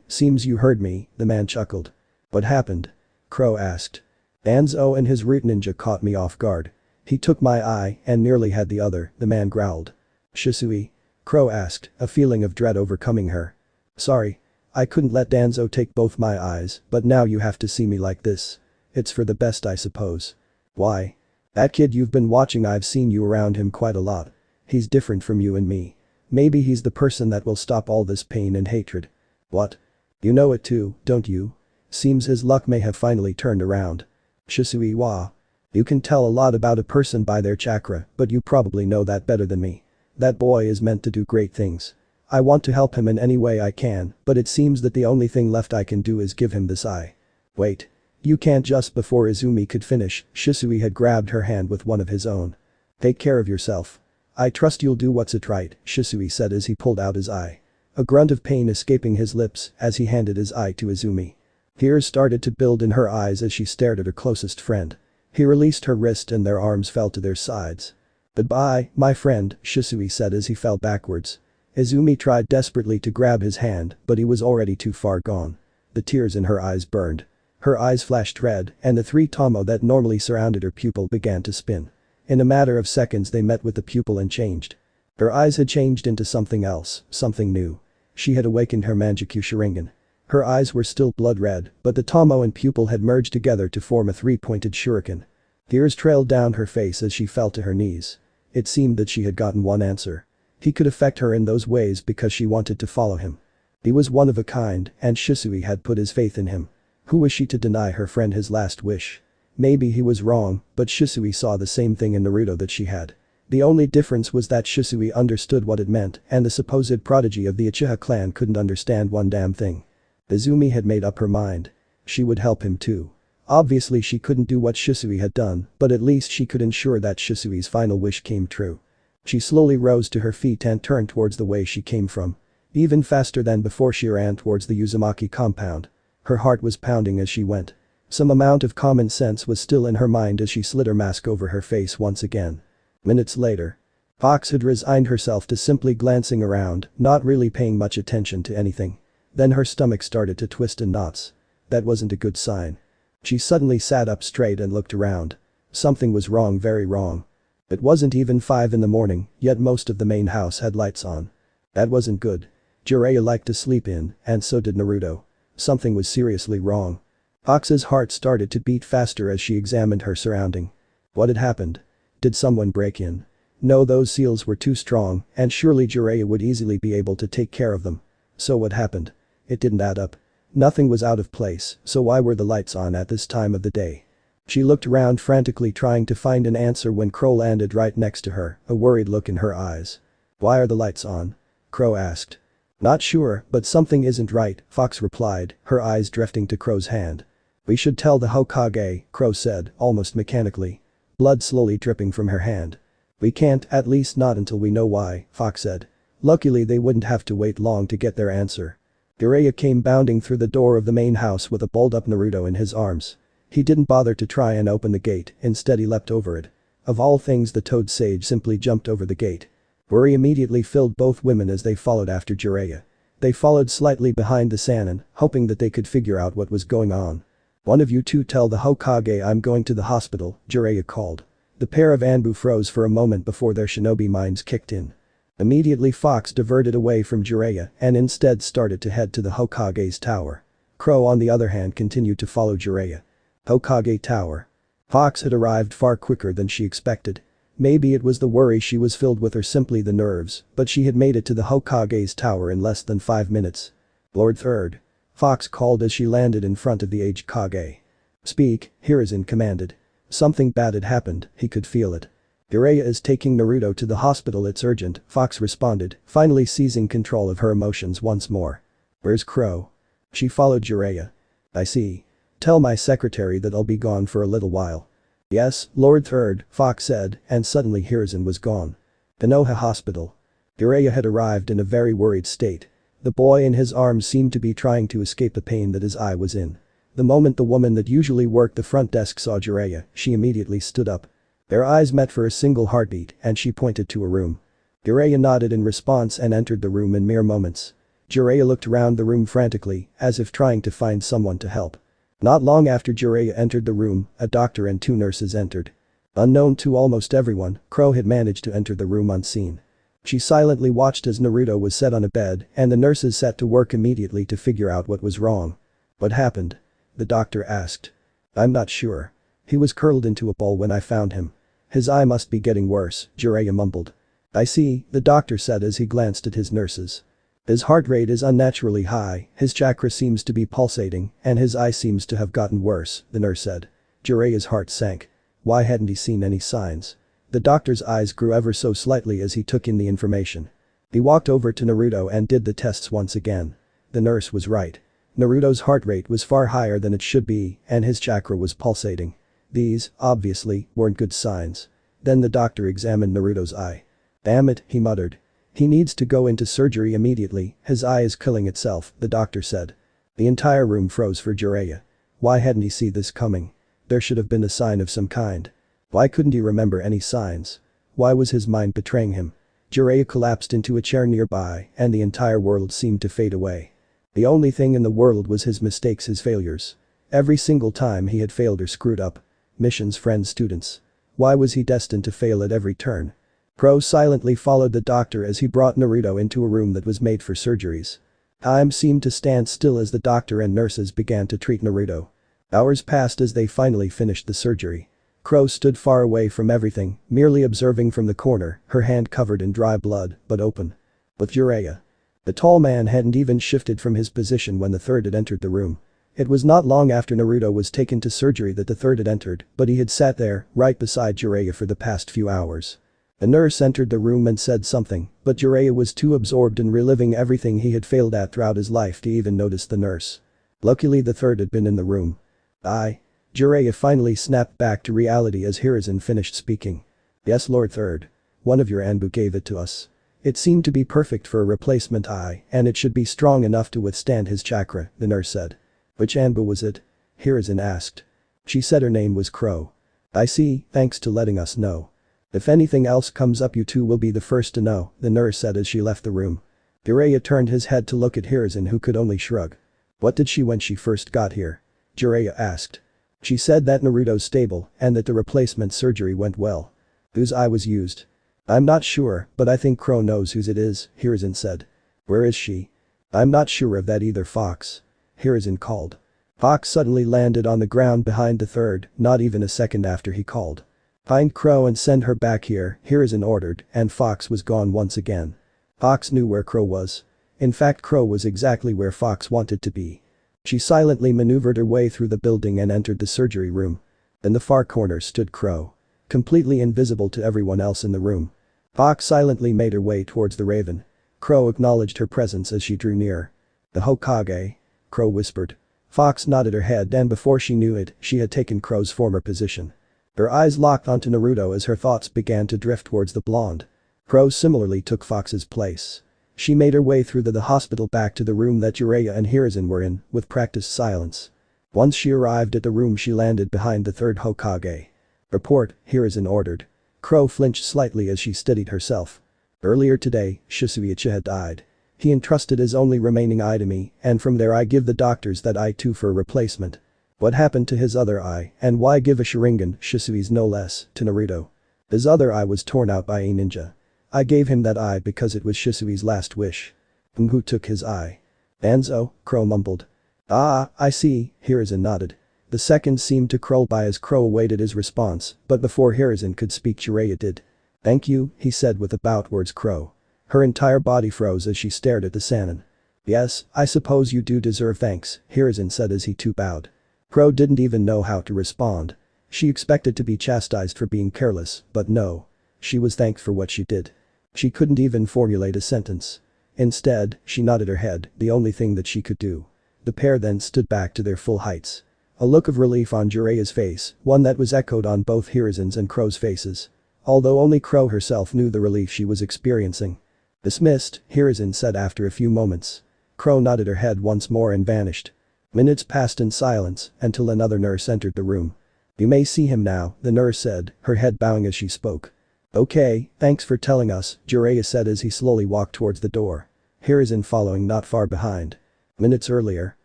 A: Seems you heard me, the man chuckled. What happened? Crow asked. Danzo and his root ninja caught me off guard. He took my eye and nearly had the other, the man growled. Shisui? Crow asked, a feeling of dread overcoming her. Sorry. I couldn't let Danzo take both my eyes, but now you have to see me like this. It's for the best, I suppose. Why? That kid you've been watching, I've seen you around him quite a lot. He's different from you and me. Maybe he's the person that will stop all this pain and hatred. What? You know it too, don't you? Seems his luck may have finally turned around. Shisui wa. You can tell a lot about a person by their chakra, but you probably know that better than me. That boy is meant to do great things. I want to help him in any way I can, but it seems that the only thing left I can do is give him this eye. Wait. You can't. Just before Izumi could finish, Shisui had grabbed her hand with one of his own. Take care of yourself. I trust you'll do what's right, Shisui said as he pulled out his eye. A grunt of pain escaping his lips as he handed his eye to Izumi. Tears started to build in her eyes as she stared at her closest friend. He released her wrist and their arms fell to their sides. Goodbye, my friend, Shisui said as he fell backwards. Izumi tried desperately to grab his hand, but he was already too far gone. The tears in her eyes burned. Her eyes flashed red, and the 3 tomo that normally surrounded her pupil began to spin. In a matter of seconds they met with the pupil and changed. Her eyes had changed into something else, something new. She had awakened her Manjikyu Sharingan. Her eyes were still blood red, but the tomo and pupil had merged together to form a 3-pointed shuriken. Tears trailed down her face as she fell to her knees. It seemed that she had gotten one answer. He could affect her in those ways because she wanted to follow him. He was one of a kind, and Shisui had put his faith in him. Who was she to deny her friend his last wish? Maybe he was wrong, but Shisui saw the same thing in Naruto that she had. The only difference was that Shisui understood what it meant and the supposed prodigy of the Uchiha clan couldn't understand one damn thing. Izumi had made up her mind. She would help him too. Obviously she couldn't do what Shisui had done, but at least she could ensure that Shisui's final wish came true. She slowly rose to her feet and turned towards the way she came from. Even faster than before she ran towards the Uzumaki compound. Her heart was pounding as she went. Some amount of common sense was still in her mind as she slid her mask over her face once again. Minutes later. Fox had resigned herself to simply glancing around, not really paying much attention to anything. Then her stomach started to twist in knots. That wasn't a good sign. She suddenly sat up straight and looked around. Something was wrong, very wrong. It wasn't even 5 in the morning, yet most of the main house had lights on. That wasn't good. Jiraiya liked to sleep in, and so did Naruto. Something was seriously wrong. Fox's heart started to beat faster as she examined her surrounding. What had happened? Did someone break in? No, those seals were too strong, and surely Jiraiya would easily be able to take care of them. So what happened? It didn't add up. Nothing was out of place, so why were the lights on at this time of the day? She looked around frantically trying to find an answer when Crow landed right next to her, a worried look in her eyes. Why are the lights on? Crow asked. Not sure, but something isn't right, Fox replied, her eyes drifting to Crow's hand. We should tell the Hokage, Crow said, almost mechanically. Blood slowly dripping from her hand. We can't, at least not until we know why, Fox said. Luckily they wouldn't have to wait long to get their answer. Jiraiya came bounding through the door of the main house with a balled-up Naruto in his arms. He didn't bother to try and open the gate, instead he leapt over it. Of all things, the Toad Sage simply jumped over the gate. Worry immediately filled both women as they followed after Jiraiya. They followed slightly behind the Sannin, hoping that they could figure out what was going on. One of you two tell the Hokage I'm going to the hospital, Jiraiya called. The pair of Anbu froze for a moment before their shinobi minds kicked in. Immediately Fox diverted away from Jiraiya and instead started to head to the Hokage's tower. Crow on the other hand continued to follow Jiraiya. Hokage Tower. Fox had arrived far quicker than she expected. Maybe it was the worry she was filled with or simply the nerves, but she had made it to the Hokage's tower in less than 5 minutes. Lord Third. Fox called as she landed in front of the aged Kage. Speak, Hiruzen commanded. Something bad had happened, he could feel it. Jiraiya is taking Naruto to the hospital, it's urgent, Fox responded, finally seizing control of her emotions once more. Where's Crow? She followed Jiraiya. I see. Tell my secretary that I'll be gone for a little while. Yes, Lord Third, Fox said, and suddenly Hiruzen was gone. Konoha Hospital. Jiraiya had arrived in a very worried state. The boy in his arms seemed to be trying to escape the pain that his eye was in. The moment the woman that usually worked the front desk saw Jiraiya, she immediately stood up. Their eyes met for a single heartbeat and she pointed to a room. Jiraiya nodded in response and entered the room in mere moments. Jiraiya looked around the room frantically, as if trying to find someone to help. Not long after Jiraiya entered the room, a doctor and 2 nurses entered. Unknown to almost everyone, Crow had managed to enter the room unseen. She silently watched as Naruto was set on a bed and the nurses set to work immediately to figure out what was wrong. What happened? The doctor asked. I'm not sure. He was curled into a ball when I found him. His eye must be getting worse, Jiraiya mumbled. I see, the doctor said as he glanced at his nurses. His heart rate is unnaturally high, his chakra seems to be pulsating, and his eye seems to have gotten worse, the nurse said. Jiraiya's heart sank. Why hadn't he seen any signs? The doctor's eyes grew ever so slightly as he took in the information. He walked over to Naruto and did the tests once again. The nurse was right. Naruto's heart rate was far higher than it should be, and his chakra was pulsating. These, obviously, weren't good signs. Then the doctor examined Naruto's eye. Damn it, he muttered. He needs to go into surgery immediately, his eye is killing itself, the doctor said. The entire room froze for Jiraiya. Why hadn't he seen this coming? There should have been a sign of some kind. Why couldn't he remember any signs? Why was his mind betraying him? Jiraiya collapsed into a chair nearby and the entire world seemed to fade away. The only thing in the world was his mistakes, his failures. Every single time he had failed or screwed up. Missions, friends, students. Why was he destined to fail at every turn? Crow silently followed the doctor as he brought Naruto into a room that was made for surgeries. Time seemed to stand still as the doctor and nurses began to treat Naruto. Hours passed as they finally finished the surgery. Crow stood far away from everything, merely observing from the corner, her hand covered in dry blood, but open. With Jiraiya. The tall man hadn't even shifted from his position when the third had entered the room. It was not long after Naruto was taken to surgery that the third had entered, but he had sat there, right beside Jiraiya for the past few hours. A nurse entered the room and said something, but Jiraiya was too absorbed in reliving everything he had failed at throughout his life to even notice the nurse. Luckily the third had been in the room. Jiraiya finally snapped back to reality as Hiruzen finished speaking. Yes, Lord Third. One of your Anbu gave it to us. It seemed to be perfect for a replacement eye, and it should be strong enough to withstand his chakra, the nurse said. Which Anbu was it? Hiruzen asked. She said her name was Crow. I see, thanks to letting us know. If anything else comes up you two will be the first to know, the nurse said as she left the room. Jiraiya turned his head to look at Hiruzen who could only shrug. What did she when she first got here? Jiraiya asked. She said that Naruto's stable and that the replacement surgery went well. Whose eye was used? I'm not sure, but I think Crow knows whose it is, Hiruzen said. Where is she? I'm not sure of that either, Fox. Hiruzen called. Fox suddenly landed on the ground behind the third, not even a second after he called. Find Crow and send her back here, Hiruzen ordered, and Fox was gone once again. Fox knew where Crow was. In fact, Crow was exactly where Fox wanted to be. She silently maneuvered her way through the building and entered the surgery room. In the far corner stood Crow. Completely invisible to everyone else in the room. Fox silently made her way towards the Raven. Crow acknowledged her presence as she drew near. The Hokage? Crow whispered. Fox nodded her head and before she knew it, she had taken Crow's former position. Her eyes locked onto Naruto as her thoughts began to drift towards the blonde. Crow similarly took Fox's place. She made her way through the hospital back to the room that Jiraiya and Hiruzen were in, with practiced silence. Once she arrived at the room she landed behind the third Hokage. Report, Hiruzen ordered. Crow flinched slightly as she steadied herself. Earlier today, Uchiha had died. He entrusted his only remaining eye to me, and from there I give the doctors that eye too for a replacement. What happened to his other eye, and why give a Sharingan, Shisui's no less, to Naruto? His other eye was torn out by a ninja. I gave him that eye because it was Shisui's last wish. Who took his eye? Anzo, Crow mumbled. Ah, I see, Hiruzen nodded. The seconds seemed to crawl by as Crow awaited his response, but before Hiruzen could speak Jiraiya did. Thank you, he said with a bow towards Crow. Her entire body froze as she stared at the Sannin. Yes, I suppose you do deserve thanks, Hiruzen said as he too bowed. Crow didn't even know how to respond. She expected to be chastised for being careless, but no. She was thanked for what she did. She couldn't even formulate a sentence. Instead, she nodded her head, the only thing that she could do. The pair then stood back to their full heights. A look of relief on Jiraiya's face, one that was echoed on both Hiruzen's and Crow's faces. Although only Crow herself knew the relief she was experiencing. Dismissed, Hiruzen said after a few moments. Crow nodded her head once more and vanished. Minutes passed in silence until another nurse entered the room. You may see him now, the nurse said, her head bowing as she spoke. Okay, thanks for telling us, Jiraiya said as he slowly walked towards the door. Hiruzen following not far behind. Minutes earlier.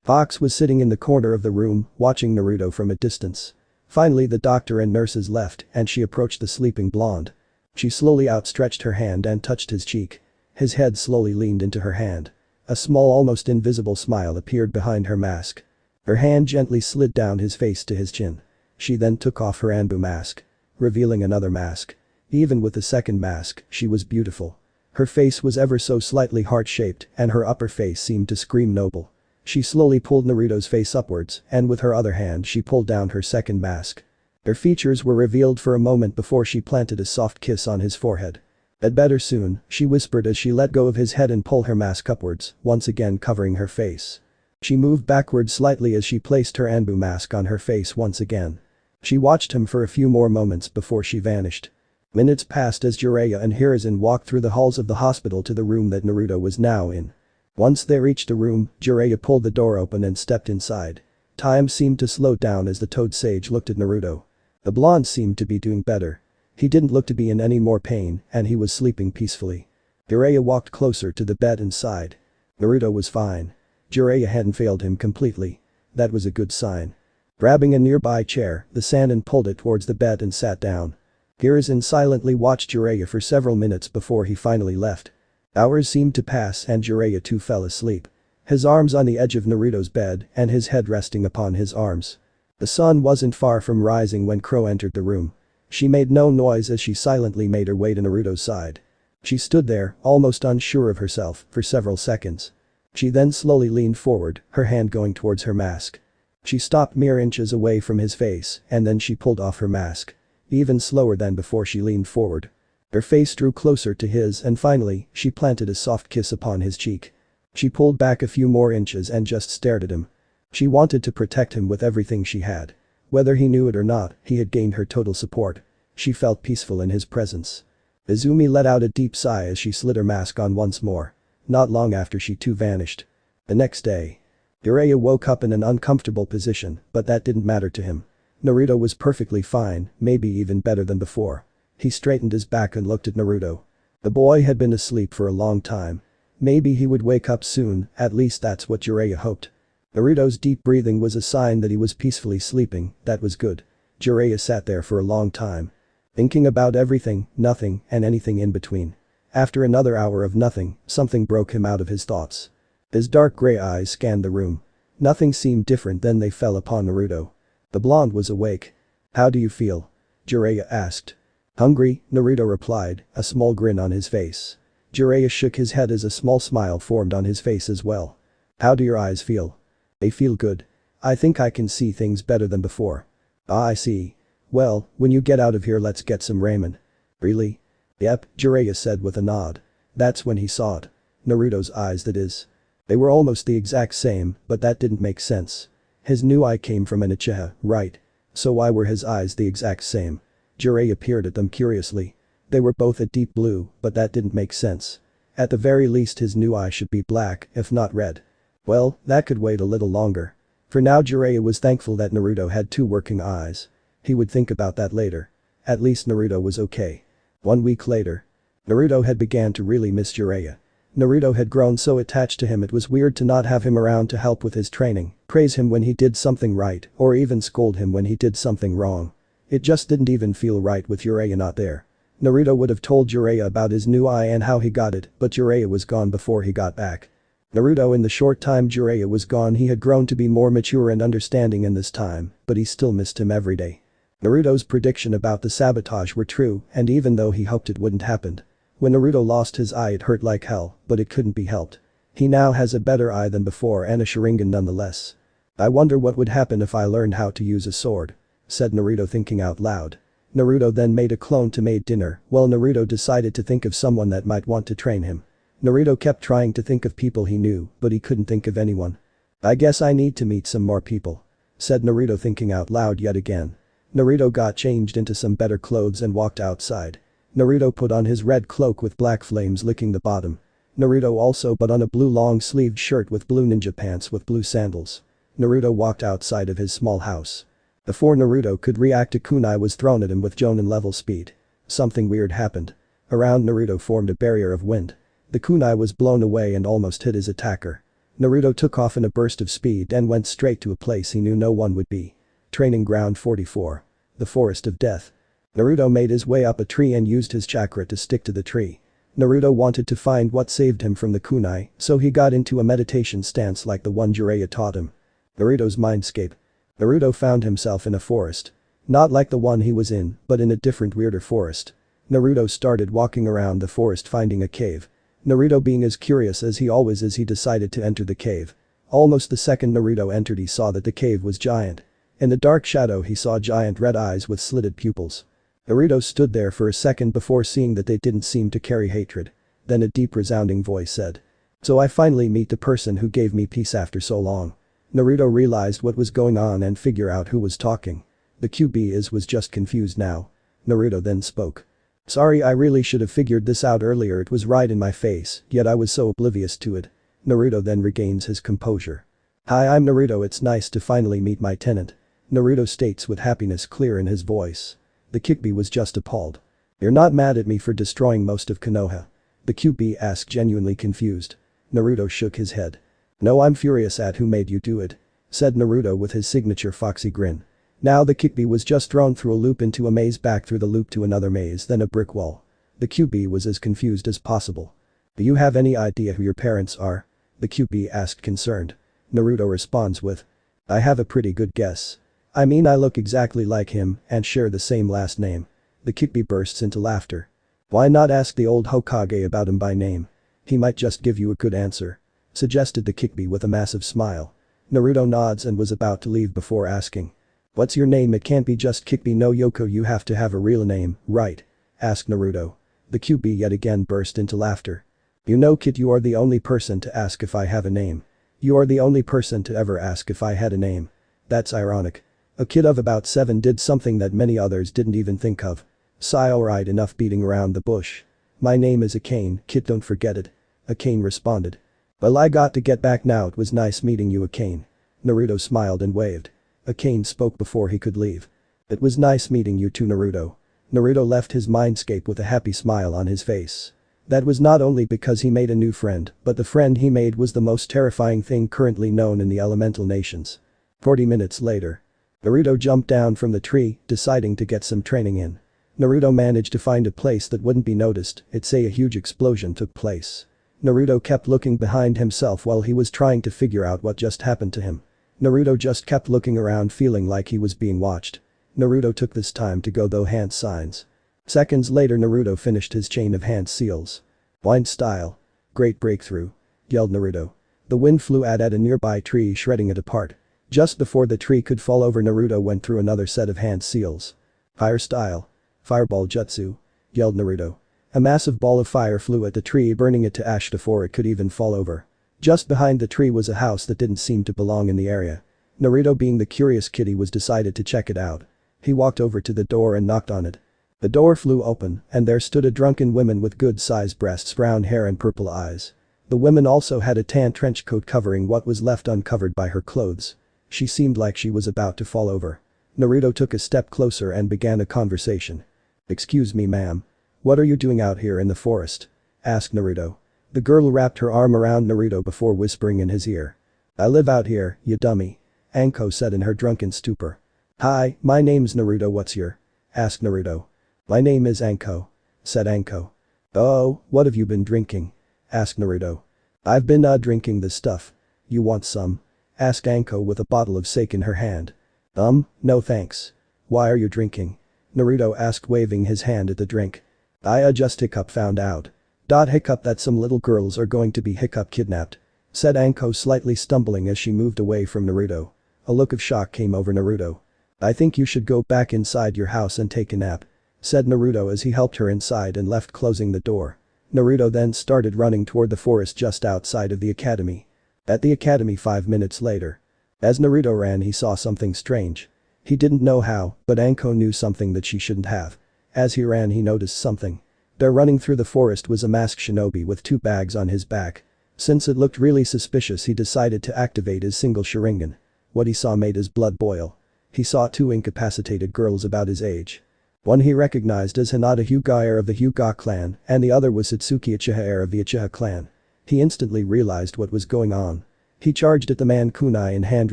A: Fox was sitting in the corner of the room, watching Naruto from a distance. Finally the doctor and nurses left and she approached the sleeping blonde. She slowly outstretched her hand and touched his cheek. His head slowly leaned into her hand. A small almost invisible smile appeared behind her mask. Her hand gently slid down his face to his chin. She then took off her Anbu mask. Revealing another mask. Even with the second mask, she was beautiful. Her face was ever so slightly heart-shaped and her upper face seemed to scream noble. She slowly pulled Naruto's face upwards and with her other hand she pulled down her second mask. Her features were revealed for a moment before she planted a soft kiss on his forehead. I'd better soon, she whispered as she let go of his head and pulled her mask upwards, once again covering her face. She moved backward slightly as she placed her Anbu mask on her face once again. She watched him for a few more moments before she vanished. Minutes passed as Jiraiya and Hiruzen walked through the halls of the hospital to the room that Naruto was now in. Once they reached the room, Jiraiya pulled the door open and stepped inside. Time seemed to slow down as the Toad Sage looked at Naruto. The blonde seemed to be doing better. He didn't look to be in any more pain and he was sleeping peacefully. Jiraiya walked closer to the bed and sighed. Naruto was fine. Jiraiya hadn't failed him completely. That was a good sign. Grabbing a nearby chair, the Sannin pulled it towards the bed and sat down. Hiruzen silently watched Jiraiya for several minutes before he finally left. Hours seemed to pass and Jiraiya too fell asleep. His arms on the edge of Naruto's bed and his head resting upon his arms. The sun wasn't far from rising when Crow entered the room. She made no noise as she silently made her way to Naruto's side. She stood there, almost unsure of herself, for several seconds. She then slowly leaned forward, her hand going towards her mask. She stopped mere inches away from his face and then she pulled off her mask. Even slower than before she leaned forward. Her face drew closer to his and finally, she planted a soft kiss upon his cheek. She pulled back a few more inches and just stared at him. She wanted to protect him with everything she had. Whether he knew it or not, he had gained her total support. She felt peaceful in his presence. Izumi let out a deep sigh as she slid her mask on once more. Not long after she too vanished. The next day. Jiraiya woke up in an uncomfortable position, but that didn't matter to him. Naruto was perfectly fine, maybe even better than before. He straightened his back and looked at Naruto. The boy had been asleep for a long time. Maybe he would wake up soon, at least that's what Jiraiya hoped. Naruto's deep breathing was a sign that he was peacefully sleeping, that was good. Jiraiya sat there for a long time. Thinking about everything, nothing, and anything in between. After another hour of nothing, something broke him out of his thoughts. His dark gray eyes scanned the room. Nothing seemed different then they fell upon Naruto. The blonde was awake. "How do you feel?" Jiraiya asked. "Hungry," Naruto replied, a small grin on his face. Jiraiya shook his head as a small smile formed on his face as well. "How do your eyes feel?" "They feel good. I think I can see things better than before." "Ah, I see. Well, when you get out of here let's get some ramen." "Really?" "Yep," Jiraiya said with a nod. That's when he saw it. Naruto's eyes, that is. They were almost the exact same, but that didn't make sense. His new eye came from an uchiha, right? So why were his eyes the exact same? Jiraiya peered at them curiously. They were both a deep blue, but that didn't make sense. At the very least his new eye should be black, if not red. Well, that could wait a little longer. For now Jiraiya was thankful that Naruto had two working eyes. He would think about that later. At least Naruto was okay. 1 week later. Naruto had began to really miss Jiraiya. Naruto had grown so attached to him it was weird to not have him around to help with his training, praise him when he did something right, or even scold him when he did something wrong. It just didn't even feel right with Jiraiya not there. Naruto would have told Jiraiya about his new eye and how he got it, but Jiraiya was gone before he got back. Naruto, in the short time Jiraiya was gone, he had grown to be more mature and understanding in this time, but he still missed him every day. Naruto's prediction about the sabotage were true, and even though he hoped it wouldn't happen. When Naruto lost his eye it hurt like hell, but it couldn't be helped. He now has a better eye than before and a Sharingan nonetheless. "I wonder what would happen if I learned how to use a sword," said Naruto, thinking out loud. Naruto then made a clone to made dinner, while Naruto decided to think of someone that might want to train him. Naruto kept trying to think of people he knew, but he couldn't think of anyone. "I guess I need to meet some more people," said Naruto, thinking out loud yet again. Naruto got changed into some better clothes and walked outside. Naruto put on his red cloak with black flames licking the bottom. Naruto also put on a blue long-sleeved shirt with blue ninja pants with blue sandals. Naruto walked outside of his small house. Before Naruto could react, a kunai was thrown at him with Jonin level speed. Something weird happened. Around Naruto formed a barrier of wind. The kunai was blown away and almost hit his attacker. Naruto took off in a burst of speed and went straight to a place he knew no one would be. Training Ground 44. The Forest of Death. Naruto made his way up a tree and used his chakra to stick to the tree. Naruto wanted to find what saved him from the kunai, so he got into a meditation stance like the one Jiraiya taught him. Naruto's mindscape. Naruto found himself in a forest. Not like the one he was in, but in a different, weirder forest. Naruto started walking around the forest finding a cave. Naruto, being as curious as he always is, he decided to enter the cave. Almost the second Naruto entered he saw that the cave was giant. In the dark shadow he saw giant red eyes with slitted pupils. Naruto stood there for a second before seeing that they didn't seem to carry hatred. Then a deep resounding voice said. "So I finally meet the person who gave me peace after so long." Naruto realized what was going on and figure out who was talking. The QB was just confused now. Naruto then spoke. "Sorry, I really should have figured this out earlier, it was right in my face, yet I was so oblivious to it." Naruto then regains his composure. "Hi, I'm Naruto, it's nice to finally meet my tenant." Naruto states with happiness clear in his voice. The QB was just appalled. "You're not mad at me for destroying most of Konoha?" The QB asked, genuinely confused. Naruto shook his head. "No, I'm furious at who made you do it," said Naruto with his signature foxy grin. Now the QB was just thrown through a loop into a maze, back through the loop to another maze, then a brick wall. The QB was as confused as possible. "Do you have any idea who your parents are?" the QB asked, concerned. Naruto responds with. "I have a pretty good guess. I mean, I look exactly like him and share the same last name." The QB bursts into laughter. "Why not ask the old Hokage about him by name? He might just give you a good answer." suggested the Kikbi with a massive smile. Naruto nods and was about to leave before asking. What's your name? It can't be just Kikbi no Yoko, you have to have a real name, right? Asked Naruto. The QB yet again burst into laughter. You know kid, you are the only person to ask if I have a name. You are the only person to ever ask if I had a name. That's ironic. A kid of about 7 did something that many others didn't even think of. Sigh, alright, enough beating around the bush. My name is Akane, kid, don't forget it. Akane responded. Well, I got to get back now, it was nice meeting you, Akane. Naruto smiled and waved. Akane spoke before he could leave. It was nice meeting you too, Naruto. Naruto left his mindscape with a happy smile on his face. That was not only because he made a new friend, but the friend he made was the most terrifying thing currently known in the elemental nations. 40 minutes later. Naruto jumped down from the tree, deciding to get some training in. Naruto managed to find a place that wouldn't be noticed, it's a huge explosion took place. Naruto kept looking behind himself while he was trying to figure out what just happened to him. Naruto just kept looking around feeling like he was being watched. Naruto took this time to go though hand signs. Seconds later Naruto finished his chain of hand seals. Blind style. Great breakthrough. Yelled Naruto. The wind flew at a nearby tree, shredding it apart. Just before the tree could fall over, Naruto went through another set of hand seals. Fire style. Fireball jutsu. Yelled Naruto. A massive ball of fire flew at the tree, burning it to ash before it could even fall over. Just behind the tree was a house that didn't seem to belong in the area. Naruto, being the curious kid he was, decided to check it out. He walked over to the door and knocked on it. The door flew open, and there stood a drunken woman with good-sized breasts, brown hair and purple eyes. The woman also had a tan trench coat covering what was left uncovered by her clothes. She seemed like she was about to fall over. Naruto took a step closer and began a conversation. Excuse me, ma'am. What are you doing out here in the forest? Asked Naruto. The girl wrapped her arm around Naruto before whispering in his ear. I live out here, you dummy. Anko said in her drunken stupor. Hi, my name's Naruto, what's your? Asked Naruto. My name is Anko. Said Anko. Oh, what have you been drinking? Asked Naruto. I've been drinking this stuff. You want some? Asked Anko with a bottle of sake in her hand. No thanks. Why are you drinking? Naruto asked, waving his hand at the drink. I just found out. Hiccup that some little girls are going to be kidnapped. Said Anko, slightly stumbling as she moved away from Naruto. A look of shock came over Naruto. I think you should go back inside your house and take a nap. Said Naruto as he helped her inside and left, closing the door. Naruto then started running toward the forest just outside of the academy. At the academy 5 minutes later. As Naruto ran, he saw something strange. He didn't know how, but Anko knew something that she shouldn't have. As he ran, he noticed something. There, running through the forest, was a masked shinobi with 2 bags on his back. Since it looked really suspicious, he decided to activate his single Sharingan. What he saw made his blood boil. He saw 2 incapacitated girls about his age. One he recognized as Hinata Hyuga, heir of the Hyuga clan, and the other was Satsuki Uchiha, heir of the Uchiha clan. He instantly realized what was going on. He charged at the man, kunai in hand,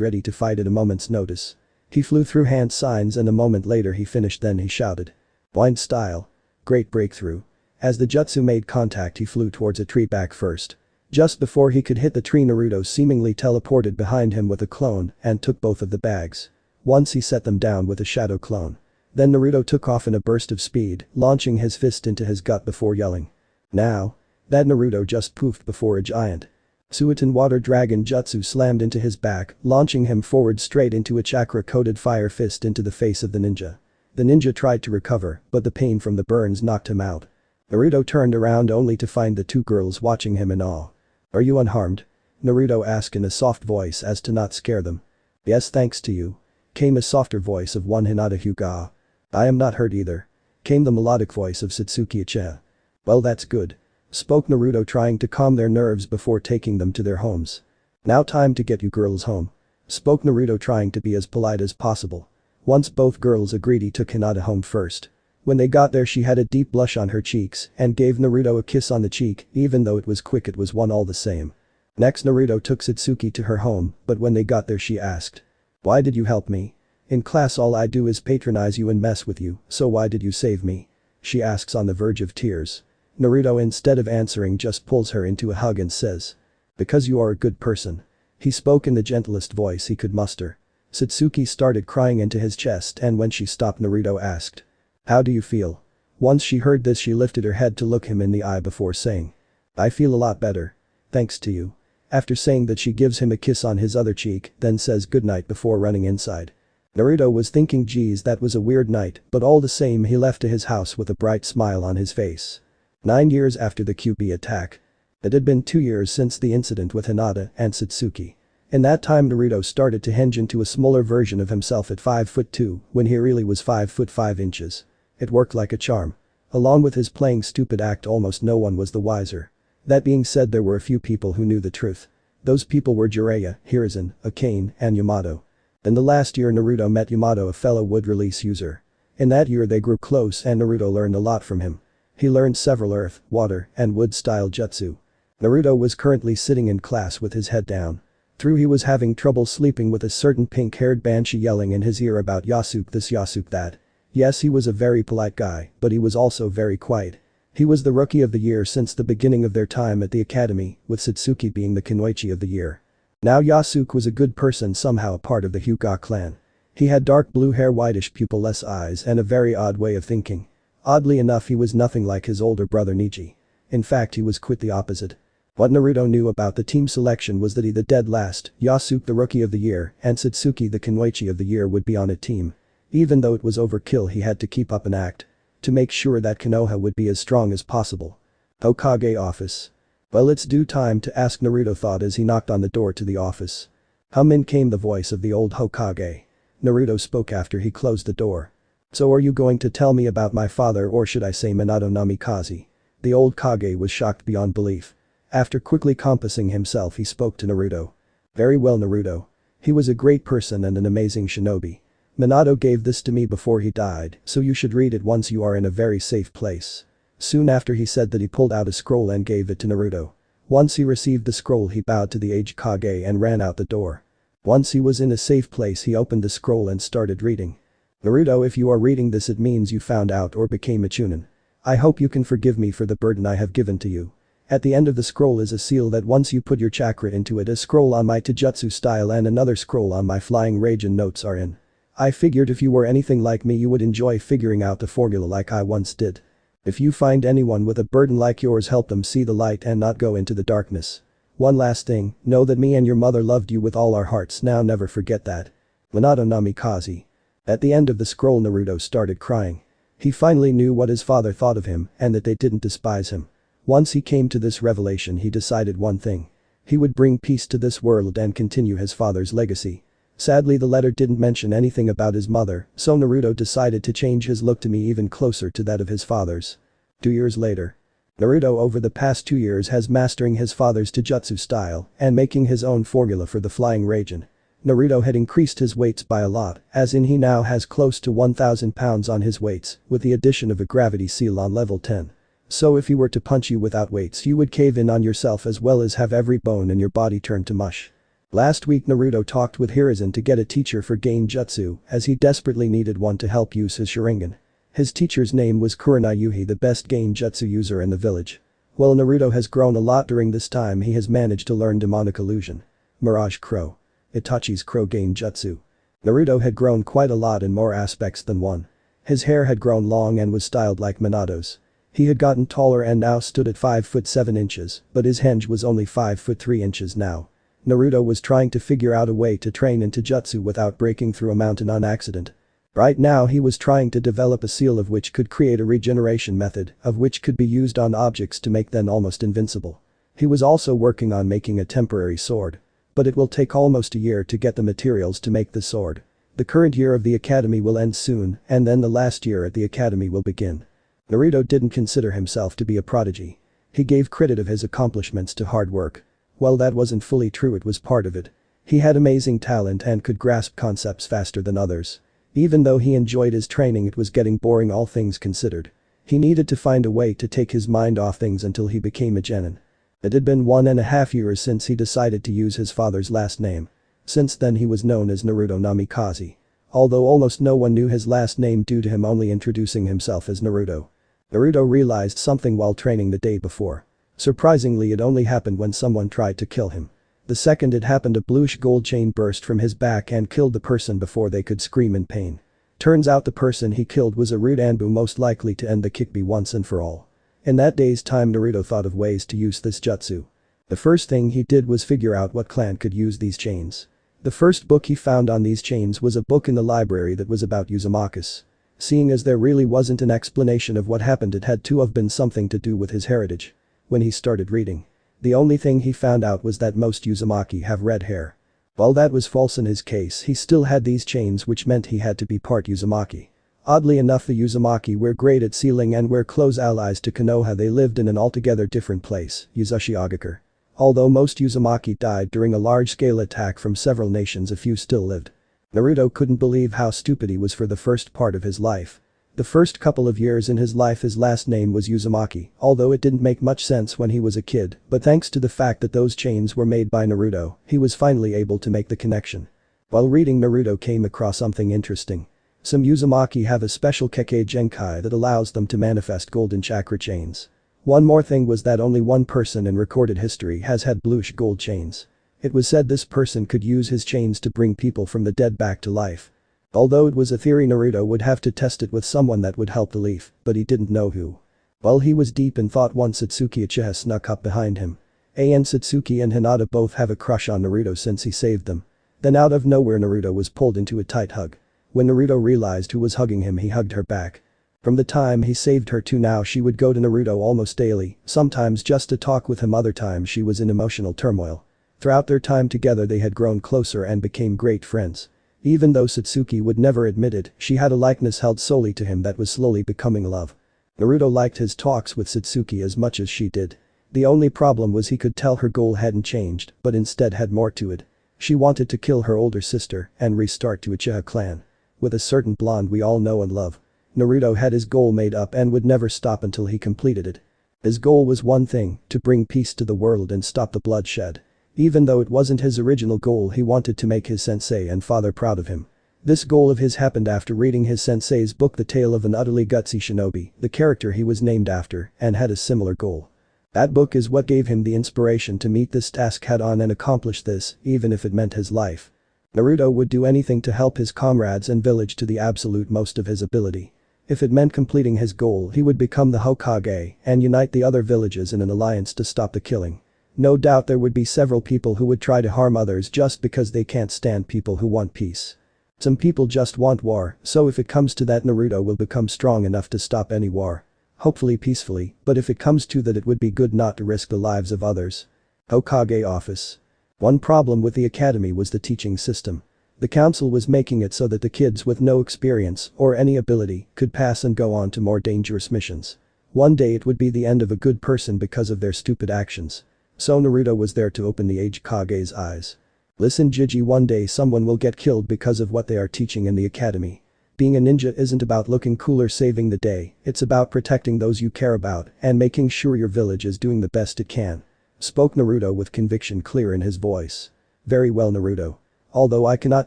A: ready to fight at a moment's notice. He flew through hand signs and a moment later he finished, then he shouted. Blind style. Great breakthrough. As the jutsu made contact, he flew towards a tree back first. Just before he could hit the tree, Naruto seemingly teleported behind him with a clone and took both of the bags. Once he set them down with a shadow clone. Then Naruto took off in a burst of speed, launching his fist into his gut before yelling. Now. That Naruto just poofed before a giant Suiton water dragon jutsu slammed into his back, launching him forward straight into a chakra-coated fire fist into the face of the ninja. The ninja tried to recover, but the pain from the burns knocked him out. Naruto turned around only to find the 2 girls watching him in awe. Are you unharmed? Naruto asked in a soft voice as to not scare them. Yes, thanks to you. Came a softer voice of one Hinata Hyuga. I am not hurt either. Came the melodic voice of Satsuki Uchiha. Well, that's good. Spoke Naruto, trying to calm their nerves before taking them to their homes. Now time to get you girls home. Spoke Naruto, trying to be as polite as possible. Once both girls agreed, he took Hinata home first. When they got there, she had a deep blush on her cheeks and gave Naruto a kiss on the cheek. Even though it was quick, it was one all the same. Next, Naruto took Satsuki to her home, but when they got there she asked. Why did you help me? In class all I do is patronize you and mess with you, so why did you save me? She asks on the verge of tears. Naruto, instead of answering, just pulls her into a hug and says. Because you are a good person. He spoke in the gentlest voice he could muster. Satsuki started crying into his chest, and when she stopped, Naruto asked. How do you feel? Once she heard this, she lifted her head to look him in the eye before saying. I feel a lot better. Thanks to you. After saying that she gives him a kiss on his other cheek, then says goodnight before running inside. Naruto was thinking geez that was a weird night, but all the same he left to his house with a bright smile on his face. 9 years after the QB attack. It had been 2 years since the incident with Hinata and Satsuki. In that time Naruto started to change into a smaller version of himself at 5'2" when he really was 5'5". It worked like a charm. Along with his playing stupid act almost no one was the wiser. That being said there were a few people who knew the truth. Those people were Jiraiya, Hiruzen, Akane, and Yamato. In the last year Naruto met Yamato, a fellow wood release user. In that year they grew close and Naruto learned a lot from him. He learned several earth, water, and wood style jutsu. Naruto was currently sitting in class with his head down. Through he was having trouble sleeping with a certain pink-haired banshee yelling in his ear about Yasuke this Yasuke that. Yes, he was a very polite guy, but he was also very quiet. He was the rookie of the year since the beginning of their time at the academy, with Satsuki being the Kunoichi of the year. Now Yasuke was a good person, somehow a part of the Hyuga clan. He had dark blue hair, whitish pupil-less eyes and a very odd way of thinking. Oddly enough he was nothing like his older brother Neji. In fact he was quite the opposite. What Naruto knew about the team selection was that he the dead last, Yasuke the rookie of the year, and Satsuki the Kunoichi of the year would be on a team. Even though it was overkill he had to keep up an act. To make sure that Konoha would be as strong as possible. Hokage office. Well, it's due time to ask, Naruto thought as he knocked on the door to the office. Hum in came the voice of the old Hokage. Naruto spoke after he closed the door. So are you going to tell me about my father, or should I say Minato Namikaze? The old Kage was shocked beyond belief. After quickly compassing himself he spoke to Naruto. Very well Naruto. He was a great person and an amazing shinobi. Minato gave this to me before he died, so you should read it once you are in a very safe place. Soon after he said that he pulled out a scroll and gave it to Naruto. Once he received the scroll he bowed to the aged Kage and ran out the door. Once he was in a safe place he opened the scroll and started reading. Naruto, if you are reading this it means you found out or became a chunin. I hope you can forgive me for the burden I have given to you. At the end of the scroll is a seal that once you put your chakra into it, a scroll on my Taijutsu style and another scroll on my flying rage and notes are in. I figured if you were anything like me you would enjoy figuring out the formula like I once did. If you find anyone with a burden like yours, help them see the light and not go into the darkness. One last thing, know that me and your mother loved you with all our hearts, now never forget that. Minato Namikaze. At the end of the scroll Naruto started crying. He finally knew what his father thought of him and that they didn't despise him. Once he came to this revelation he decided one thing. He would bring peace to this world and continue his father's legacy. Sadly the letter didn't mention anything about his mother, so Naruto decided to change his look to me even closer to that of his father's. 2 years later. Naruto over the past 2 years has mastering his father's Taijutsu style and making his own formula for the flying Raijin. Naruto had increased his weights by a lot, as in he now has close to 1000 pounds on his weights, with the addition of a gravity seal on level 10. So if he were to punch you without weights you would cave in on yourself as well as have every bone in your body turn to mush. Last week Naruto talked with Hiruzen to get a teacher for Genjutsu as he desperately needed one to help use his Sharingan. His teacher's name was Kurama Yuhi, the best Genjutsu user in the village. While Naruto has grown a lot during this time he has managed to learn Demonic Illusion. Mirage Crow. Itachi's Crow Genjutsu. Naruto had grown quite a lot in more aspects than one. His hair had grown long and was styled like Minato's. He had gotten taller and now stood at 5'7", but his henge was only 5'3" now. Naruto was trying to figure out a way to train in Taijutsu without breaking through a mountain on accident. Right now he was trying to develop a seal of which could create a regeneration method of which could be used on objects to make them almost invincible. He was also working on making a temporary sword. But it will take almost a year to get the materials to make the sword. The current year of the academy will end soon and then the last year at the academy will begin. Naruto didn't consider himself to be a prodigy. He gave credit of his accomplishments to hard work. Well, that wasn't fully true, it was part of it. He had amazing talent and could grasp concepts faster than others. Even though he enjoyed his training it was getting boring all things considered. He needed to find a way to take his mind off things until he became a genin. It had been 1.5 years since he decided to use his father's last name. Since then he was known as Naruto Namikaze. Although almost no one knew his last name due to him only introducing himself as Naruto. Naruto realized something while training the day before. Surprisingly it only happened when someone tried to kill him. The second it happened a bluish gold chain burst from his back and killed the person before they could scream in pain. Turns out the person he killed was a rude Anbu, most likely to end the Kikbi once and for all. In that day's time Naruto thought of ways to use this jutsu. The first thing he did was figure out what clan could use these chains. The first book he found on these chains was a book in the library that was about Uzumaki's. Seeing as there really wasn't an explanation of what happened, it had to have been something to do with his heritage. When he started reading, the only thing he found out was that most Uzumaki have red hair. While that was false in his case, he still had these chains, which meant he had to be part Uzumaki. Oddly enough, the Uzumaki were great at sealing and were close allies to Konoha. They lived in an altogether different place, Uzushiogakure. Although most Uzumaki died during a large-scale attack from several nations, a few still lived. Naruto couldn't believe how stupid he was for the first part of his life. The first couple of years in his life his last name was Uzumaki, although it didn't make much sense when he was a kid, but thanks to the fact that those chains were made by Naruto, he was finally able to make the connection. While reading, Naruto came across something interesting. Some Uzumaki have a special Kekkei Genkai that allows them to manifest golden chakra chains. One more thing was that only one person in recorded history has had bluish gold chains. It was said this person could use his chains to bring people from the dead back to life. Although it was a theory, Naruto would have to test it with someone that would help belief, but he didn't know who. While he was deep in thought, one Satsuki Uchiha snuck up behind him. Satsuki and Hinata both have a crush on Naruto since he saved them. Then out of nowhere Naruto was pulled into a tight hug. When Naruto realized who was hugging him, he hugged her back. From the time he saved her to now, she would go to Naruto almost daily, sometimes just to talk with him, other times she was in emotional turmoil. Throughout their time together they had grown closer and became great friends. Even though Satsuki would never admit it, she had a likeness held solely to him that was slowly becoming love. Naruto liked his talks with Satsuki as much as she did. The only problem was he could tell her goal hadn't changed, but instead had more to it. She wanted to kill her older sister and restart the Uchiha clan. With a certain blonde we all know and love. Naruto had his goal made up and would never stop until he completed it. His goal was one thing, to bring peace to the world and stop the bloodshed. Even though it wasn't his original goal, he wanted to make his sensei and father proud of him. This goal of his happened after reading his sensei's book The Tale of an Utterly Gutsy Shinobi, the character he was named after, and had a similar goal. That book is what gave him the inspiration to meet this task head on and accomplish this, even if it meant his life. Naruto would do anything to help his comrades and village to the absolute most of his ability. If it meant completing his goal, he would become the Hokage and unite the other villages in an alliance to stop the killing. No doubt there would be several people who would try to harm others just because they can't stand people who want peace. Some people just want war, so if it comes to that, Naruto will become strong enough to stop any war. Hopefully peacefully, but if it comes to that, it would be good not to risk the lives of others. Hokage office. One problem with the academy was the teaching system. The council was making it so that the kids with no experience or any ability could pass and go on to more dangerous missions. One day it would be the end of a good person because of their stupid actions. So Naruto was there to open the aged Kage's eyes. Listen Jiji, one day someone will get killed because of what they are teaching in the academy. Being a ninja isn't about looking cool or saving the day, it's about protecting those you care about and making sure your village is doing the best it can. Spoke Naruto with conviction clear in his voice. Very well Naruto. Although I cannot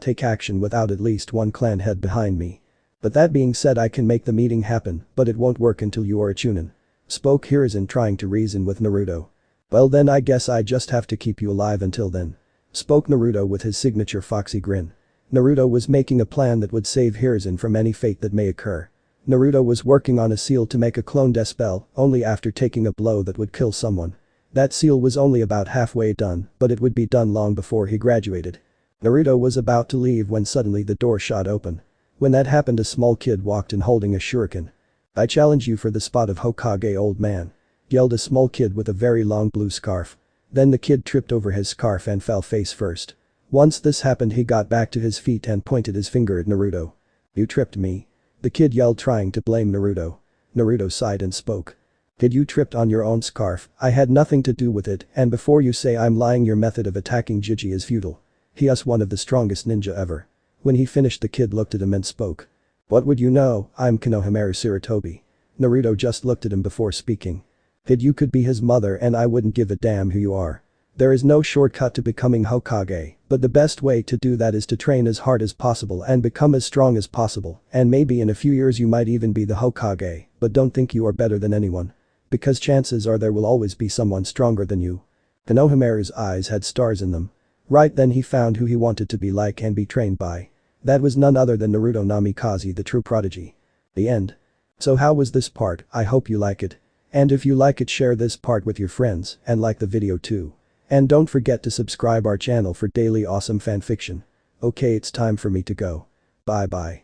A: take action without at least one clan head behind me. But that being said, I can make the meeting happen, but it won't work until you are a Chunin. Spoke Hiruzen, trying to reason with Naruto. Well then I guess I just have to keep you alive until then. Spoke Naruto with his signature foxy grin. Naruto was making a plan that would save Hiruzen from any fate that may occur. Naruto was working on a seal to make a clone death spell, only after taking a blow that would kill someone. That seal was only about halfway done, but it would be done long before he graduated. Naruto was about to leave when suddenly the door shot open. When that happened, a small kid walked in holding a shuriken. I challenge you for the spot of Hokage, old man. Yelled a small kid with a very long blue scarf. Then the kid tripped over his scarf and fell face first. Once this happened, he got back to his feet and pointed his finger at Naruto. You tripped me. The kid yelled, trying to blame Naruto. Naruto sighed and spoke. Kid, you tripped on your own scarf, I had nothing to do with it, and before you say I'm lying, your method of attacking Jiji is futile. He is one of the strongest ninja ever. When he finished, the kid looked at him and spoke. What would you know, I'm Konohamaru Sarutobi. Naruto just looked at him before speaking. Kid, you could be his mother and I wouldn't give a damn who you are. There is no shortcut to becoming Hokage, but the best way to do that is to train as hard as possible and become as strong as possible, and maybe in a few years you might even be the Hokage, but don't think you are better than anyone. Because chances are there will always be someone stronger than you. Konohamaru's eyes had stars in them. Right then he found who he wanted to be like and be trained by. That was none other than Naruto Namikaze, the true prodigy. The end. So how was this part? I hope you like it. And if you like it, share this part with your friends and like the video too. And don't forget to subscribe our channel for daily awesome fanfiction. Okay, it's time for me to go. Bye bye.